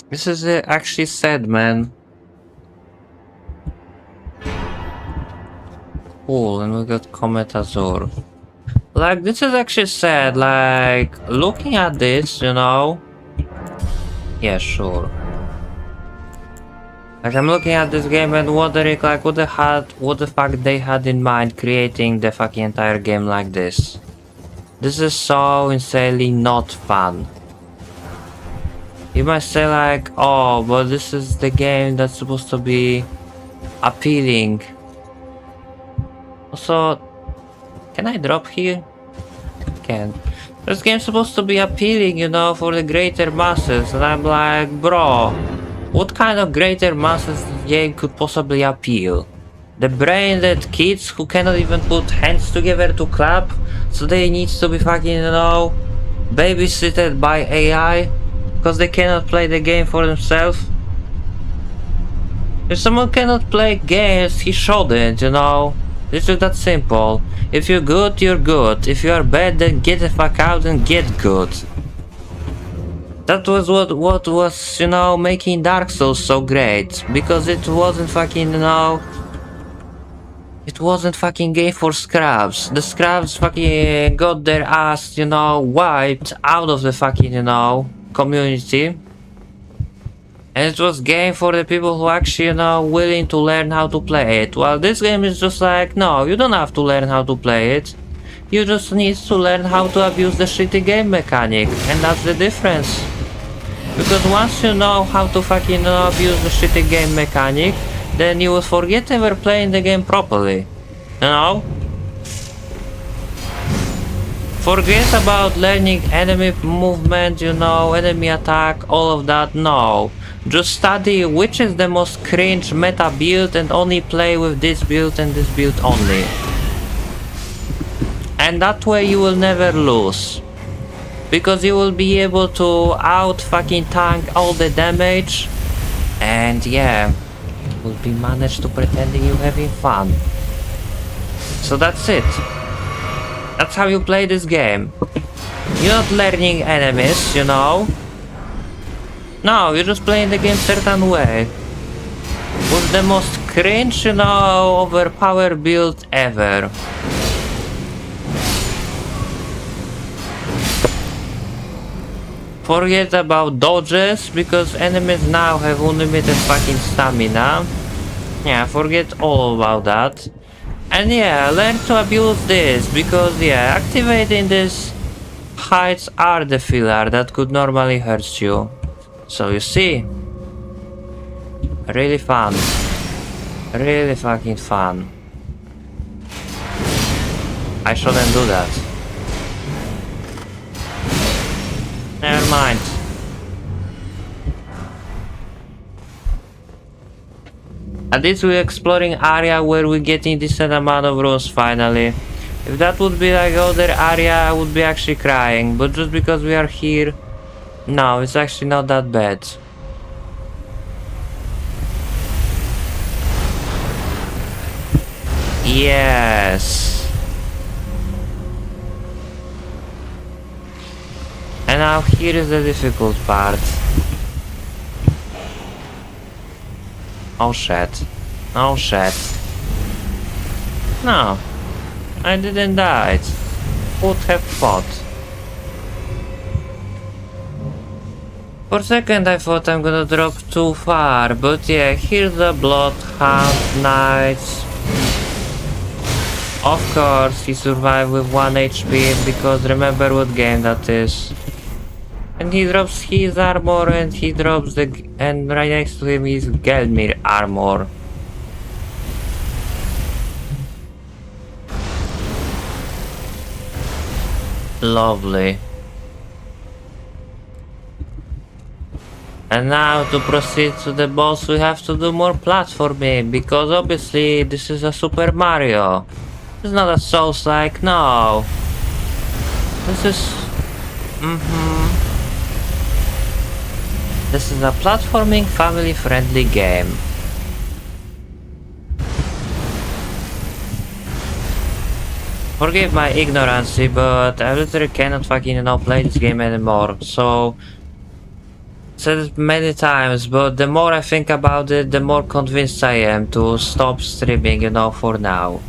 This is actually sad, man. Cool, and we got Comet Azure. Like, this is actually sad, like, looking at this, you know? Yeah, sure. Like, I'm looking at this game and wondering, like, what the fuck they had in mind creating the fucking entire game like this. This is so insanely not fun. You might say like, oh, but this is the game that's supposed to be appealing. Also, can I drop here? Can. This game's supposed to be appealing, you know, for the greater masses, and I'm like, bro, what kind of greater masses this game could possibly appeal? The brain that kids who cannot even put hands together to clap, so they need to be fucking, you know, babysitted by AI, because they cannot play the game for themselves. If someone cannot play games, he shouldn't, you know. It's just that simple. If you're good, you're good. If you are bad, then get the fuck out and get good. That was what was, you know, making Dark Souls so great. Because it wasn't fucking, you know... It wasn't fucking game for scrubs. The scrubs fucking got their ass, you know, wiped out of the fucking, you know, community. And it was game for the people who actually, you know, willing to learn how to play it. While this game is just like, no, you don't have to learn how to play it. You just need to learn how to abuse the shitty game mechanic. And that's the difference. Because once you know how to fucking, you know, abuse the shitty game mechanic, then you will forget ever playing the game properly. You know? Forget about learning enemy movement, you know, enemy attack, all of that, no. Just study which is the most cringe meta build and only play with this build and this build only. And that way you will never lose. Because you will be able to out fucking tank all the damage. And yeah, will be managed to pretending you're having fun. So that's it. That's how you play this game. You're not learning enemies, you know. No, you're just playing the game certain way. With the most cringe, you know, overpowered build ever. Forget about dodges, because enemies now have unlimited fucking stamina. Yeah, forget all about that. And yeah, learn to abuse this, because yeah, activating this heights are the filler that could normally hurt you. So you see, really fun. Really fucking fun. I shouldn't do that. Never mind. At least we're exploring area where we're getting decent amount of runes finally. If that would be like other area, I would be actually crying. But just because we are here, no, it's actually not that bad. Yes. And now here is the difficult part. Oh shit. Oh shit. No. I didn't die. Would have thought. For a second I thought I'm gonna drop too far, but yeah, here's the Bloodhound Knights. Of course, he survived with 1 HP, because remember what game that is. And he drops his armor, and he drops and right next to him is Gelmir armor. Lovely. And now to proceed to the boss we have to do more platforming, because obviously this is a Super Mario. It's not a Souls-like, no. This is... This is a platforming, family-friendly game. Forgive my ignorance, but I literally cannot fucking play this game anymore, so... Said it many times, but the more I think about it, the more convinced I am to stop streaming, for now.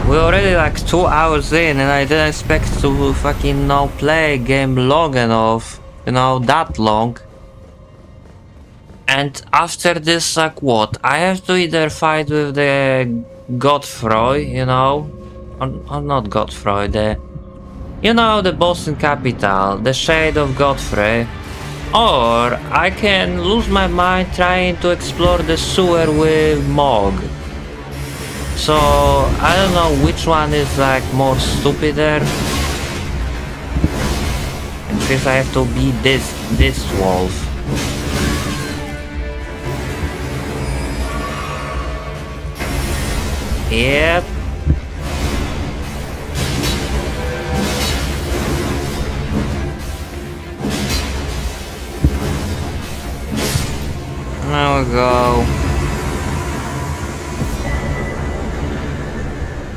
We're already like 2 hours in, and I didn't expect to fucking play a game long enough, that long. And after this, like what? I have to either fight with the Godfrey, or not Godfrey, the boss in Capital, the Shade of Godfrey, or I can lose my mind trying to explore the sewer with Mog. So I don't know which one is like more stupider. And since I have to be this wolf. Yep. There we go.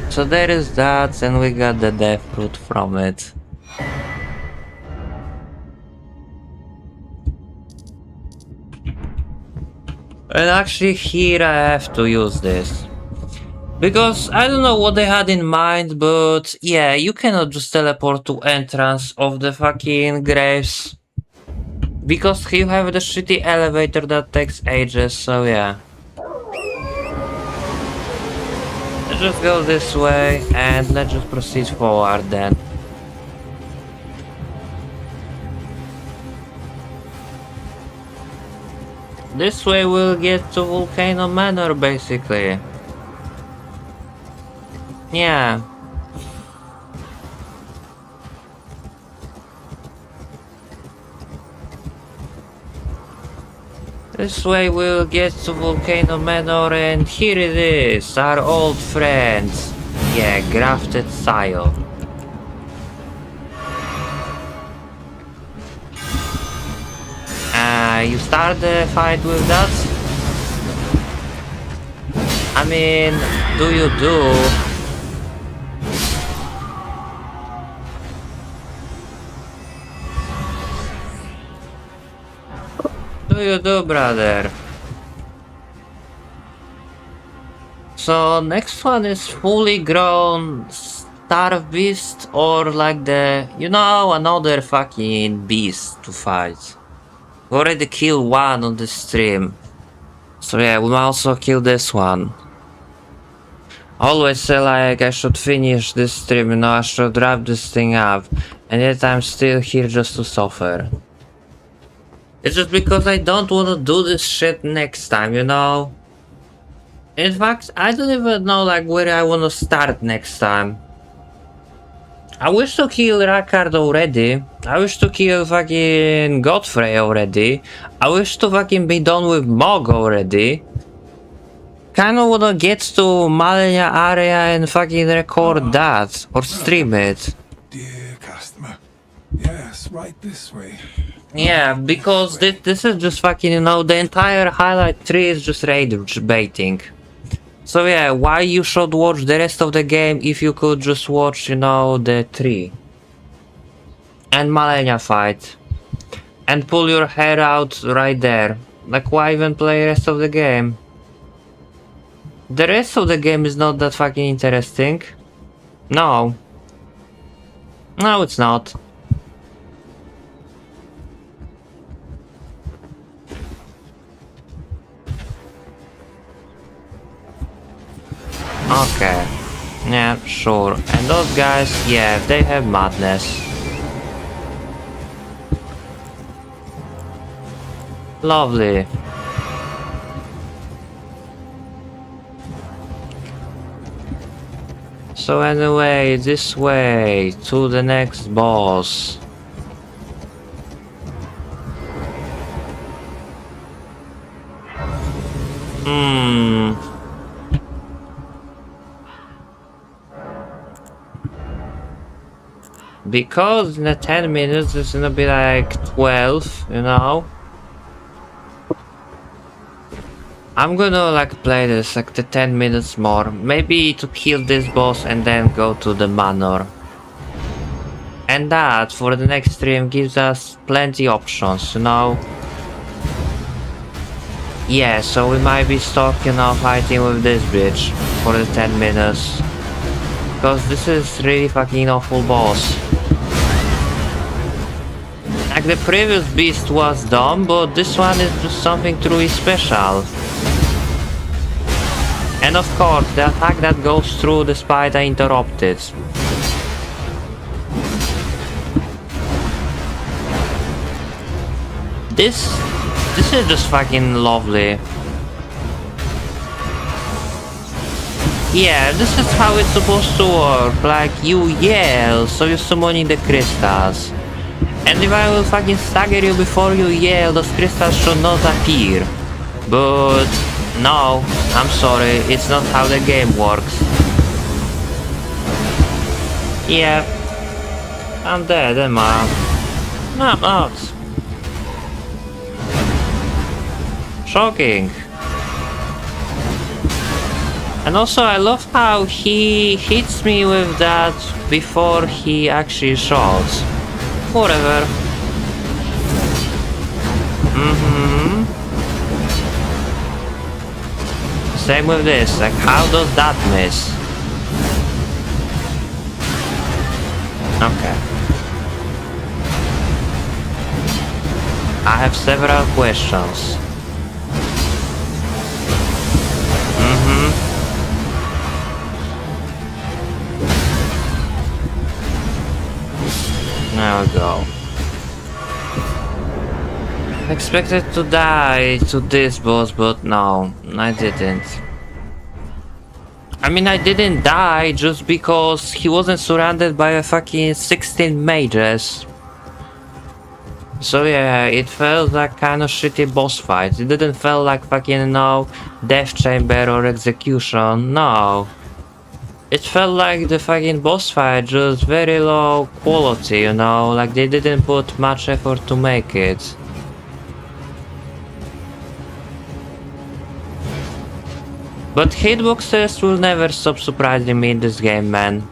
So there is that, and we got the death fruit from it. And actually here I have to use this. Because I don't know what they had in mind, but yeah, you cannot just teleport to entrance of the fucking graves. Because you have the shitty elevator that takes ages, so yeah. Let's just go this way and let's just proceed forward then. This way we'll get to Volcano Manor basically. Yeah. This way we'll get to Volcano Manor, and here it is, our old friends. Yeah, Grafted Sile. You start the fight with that? I mean, do you do? Do you do, brother? So next one is fully grown Star Beast, or like the, another fucking beast to fight. We already killed one on the stream. So yeah, we'll also kill this one. Always say like I should finish this stream, I should wrap this thing up. And yet I'm still here just to suffer. It's just because I don't want to do this shit next time, In fact, I don't even know like where I want to start next time. I wish to kill Rackard already. I wish to kill fucking Godfrey already. I wish to fucking be done with Mog already. Kinda wanna get to Malenia area and fucking record that. Or stream it. Dear customer. Yes, right this way. Yeah, because this is just fucking, the entire highlight tree is just rage baiting. So yeah, why you should watch the rest of the game if you could just watch, you know, the 3 and Malenia fight and pull your hair out right there. Like, why even play the rest of the game? The rest of the game is not that fucking interesting. No. No, it's not. Okay. Yeah, sure. And those guys, yeah, they have madness. Lovely. So anyway, this way to the next boss. Because in the 10 minutes it's gonna be like 12, you know? I'm gonna like play this like the 10 minutes more. Maybe to kill this boss and then go to the manor. And that for the next stream gives us plenty options, you know? Yeah, so we might be stuck, you know, fighting with this bitch for the 10 minutes. Because this is really fucking awful boss. Like the previous beast was dumb, but this one is just something truly special. And of course, the attack that goes through the spider interrupted. This is just fucking lovely. Yeah, this is how it's supposed to work. Like, you yell, so you're summoning the crystals. And if I will fucking stagger you before you yell, those crystals should not appear. But no, I'm sorry, it's not how the game works. Yeah, I'm dead, am I? No, I'm not. Shocking. And also I love how he hits me with that before he actually shoots. Whatever. Same with this, like how does that miss? Okay. I have several questions. There we go. Expected to die to this boss, but no, I didn't. I mean, I didn't die just because he wasn't surrounded by a fucking 16 mages. So yeah, it felt like kind of shitty boss fight. It didn't feel like fucking, no, death chamber or execution, no. It felt like the fucking boss fight, just very low quality, you know, like they didn't put much effort to make it. But hitboxes will never stop surprising me in this game, man.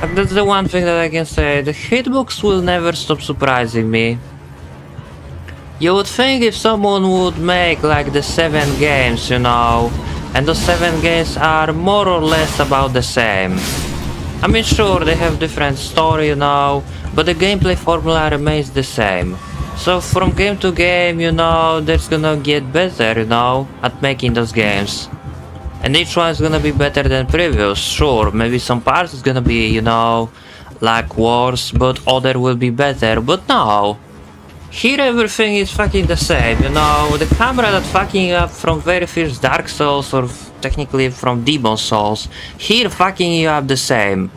Like, that's the one thing that I can say, the hitbox will never stop surprising me. You would think if someone would make like the 7 games, you know, and those 7 games are more or less about the same. I mean, sure, they have different story, you know, but the gameplay formula remains the same. So from game to game, you know, that's gonna get better, you know, at making those games. And each one is gonna be better than previous, sure, maybe some parts is gonna be, you know, like worse, but other will be better, but no. Here everything is fucking the same, you know, the camera that fucking up from very first Dark Souls or technically from Demon Souls, here fucking you up the same.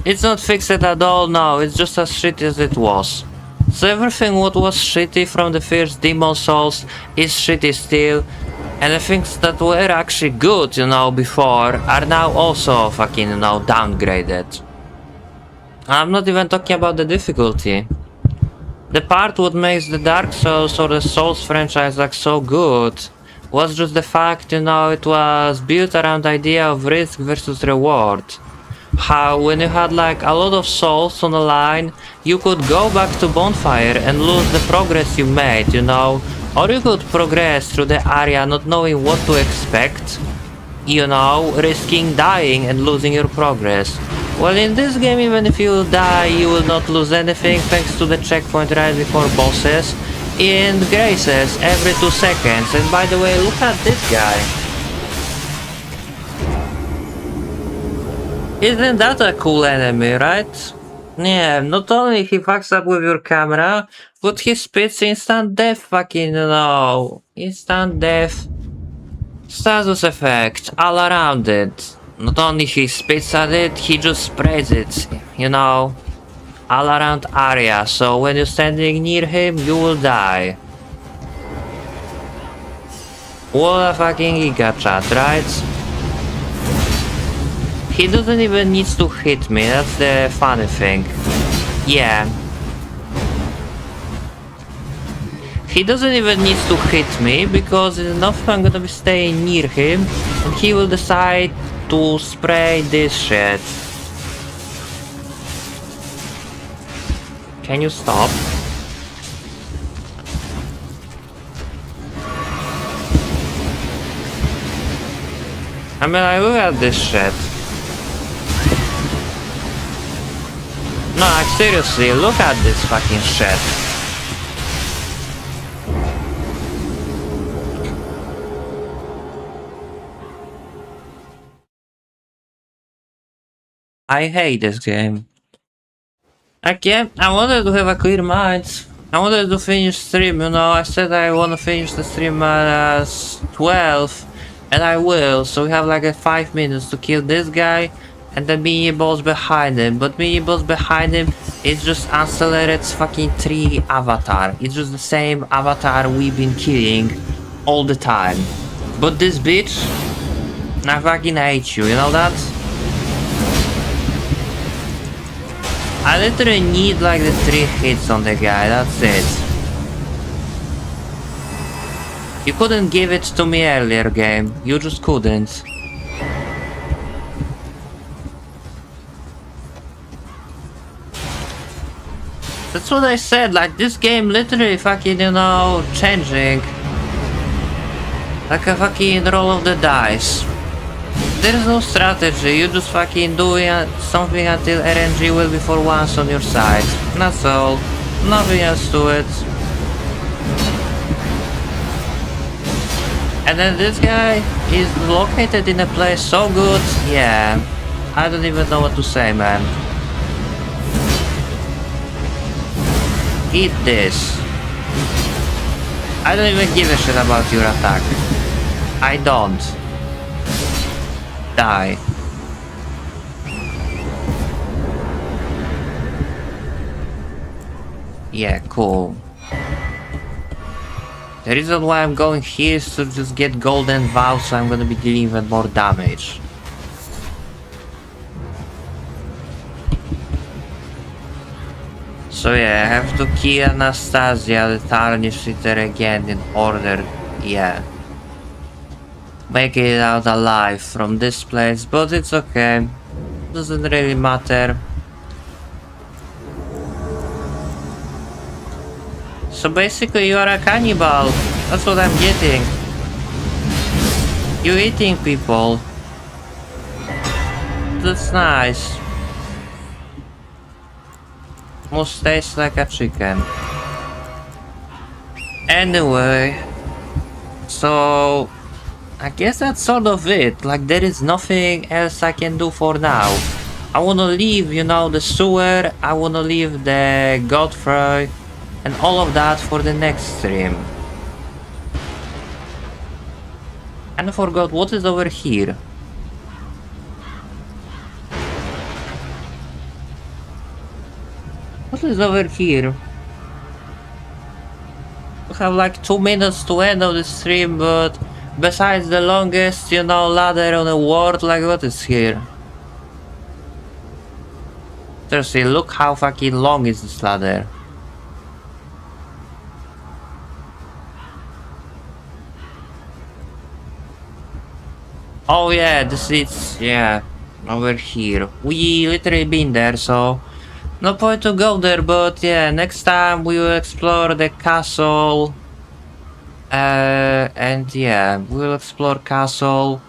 It's not fixed at all, no, it's just as shitty as it was. So everything what was shitty from the first Demon Souls is shitty still, and the things that were actually good, you know, before are now also fucking, you know, downgraded. I'm not even talking about the difficulty. The part what makes the Dark Souls or the Souls franchise like so good was just the fact, you know, it was built around the idea of risk versus reward. How when you had like a lot of souls on the line, you could go back to bonfire and lose the progress you made, you know, or you could progress through the area not knowing what to expect, you know, risking dying and losing your progress. Well, in this game, even if you die, you will not lose anything thanks to the checkpoint right before bosses and graces every 2 seconds. And by the way, look at this guy. Isn't that a cool enemy, right? Yeah, not only he fucks up with your camera, but he spits instant death fucking, you know, instant death status effect all around it. Not only he spits at it, he just spreads it, you know, all around area, so when you're standing near him, you will die. What a fucking giga chat, right? He doesn't even need to hit me, that's the funny thing. Yeah. He doesn't even need to hit me, because enough I'm gonna be staying near him, and he will decide to spray this shit. Can you stop? I mean, like, look at this shit. No, like, seriously, look at this fucking shit. I hate this game. Okay, I wanted to have a clear mind. I wanted to finish stream, you know, I said I want to finish the stream at 12, and I will, so we have like 5 minutes to kill this guy and the mini boss behind him, but mini boss behind him is just Accelerate's fucking 3 avatar. It's just the same avatar we've been killing all the time. But this bitch, I fucking hate you know that? I literally need like the 3 hits on the guy, that's it. You couldn't give it to me earlier, game. You just couldn't. That's what I said, like this game literally fucking, you know, changing. Like a fucking roll of the dice. There's no strategy, you just fucking doing something until RNG will be for once on your side. That's all. Nothing else to it. And then this guy is located in a place so good, yeah. I don't even know what to say, man. Eat this. I don't even give a shit about your attack. I don't. Die. Yeah, cool. The reason why I'm going here is to just get golden vows, so I'm gonna be dealing even more damage. So yeah, I have to kill Anastasia, the Tarnished Sitter again in order, yeah. Make it out alive from this place, but it's okay. Doesn't really matter. So basically you are a cannibal. That's what I'm getting. You eating people. That's nice. Must taste like a chicken. Anyway, so I guess that's sort of it. Like there is nothing else I can do for now. I wanna leave, you know, the sewer. I wanna leave the Godfrey and all of that for the next stream. And I forgot what is over here. What is over here? We have like 2 minutes to end of the stream, but besides the longest, you know, ladder on the world, like what is here? Seriously, look how fucking long is this ladder. Oh yeah, this is, yeah, over here. We literally been there, so no point to go there, but yeah, next time we will explore the castle. And yeah, we'll explore castle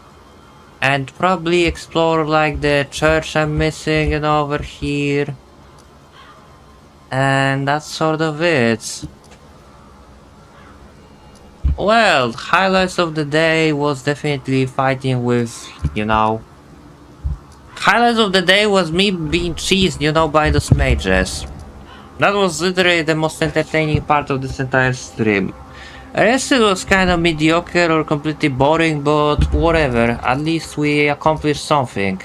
and probably explore like the church I'm missing and over here. And that's sort of it. Well, highlights of the day was definitely fighting with, you know. Highlights of the day was me being cheesed, you know, by those mages. That was literally the most entertaining part of this entire stream. The rest it was kind of mediocre or completely boring, but whatever, at least we accomplished something.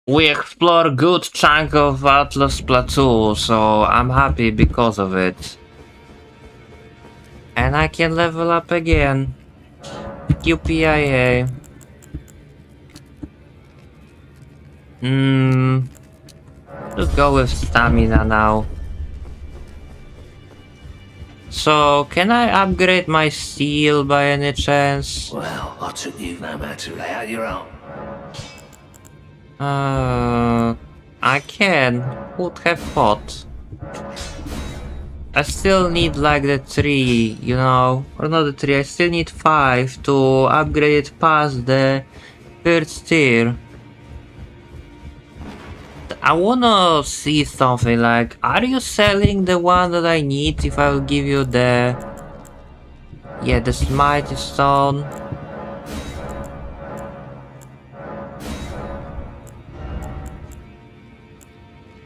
We explored a good chunk of Atlas Plateau, so I'm happy because of it. And I can level up again. QPIA. Let's go with stamina now. So, can I upgrade my steel by any chance? Well, I took you no matter to lay out your own. I can. Would have thought. I still need like the 3, you know, or not the 3, I still need 5 to upgrade it past the 3rd tier. I wanna see something like, are you selling the one that I need if I will give you the... Yeah, the Smite Stone.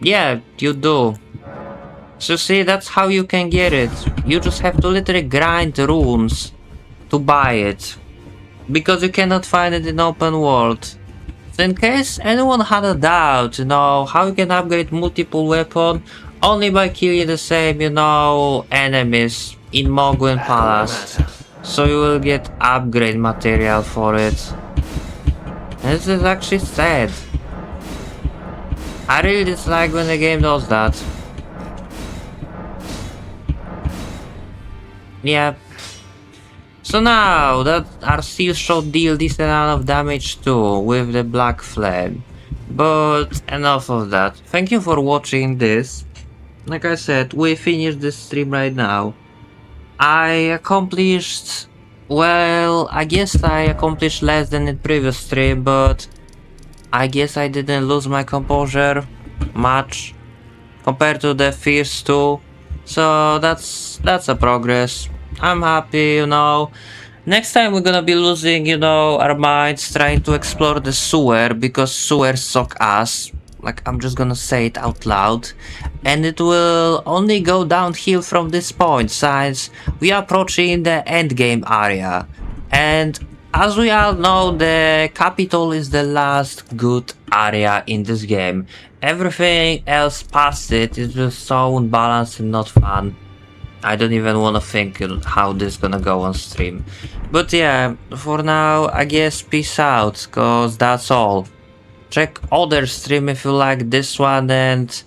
Yeah, you do. So see, that's how you can get it. You just have to literally grind runes to buy it. Because you cannot find it in open world. So in case anyone had a doubt, you know, how you can upgrade multiple weapon only by killing the same, you know, enemies in Mogwin Palace. So you will get upgrade material for it. And this is actually sad. I really dislike when the game does that. Yep. So now that our steel shot deal decent amount of damage too with the black flame. But enough of that. Thank you for watching this. Like I said, we finished this stream right now. I accomplished... Well, I guess I accomplished less than in previous stream, but I guess I didn't lose my composure much compared to the first two. So that's a progress. I'm happy, you know. Next time we're gonna be losing, you know, our minds trying to explore the sewer because sewers suck ass. Like, I'm just gonna say it out loud. And it will only go downhill from this point since we are approaching the endgame area. And as we all know, the capital is the last good area in this game. Everything else past it is just so unbalanced and not fun. I don't even want to think how this gonna go on stream. But yeah, for now, I guess peace out, cause that's all. Check other stream if you like this one, and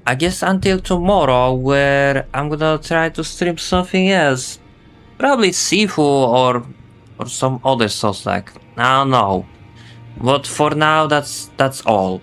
I guess until tomorrow, where I'm gonna try to stream something else. Probably Sifu or some other sauce like. I don't know. But for now, that's all.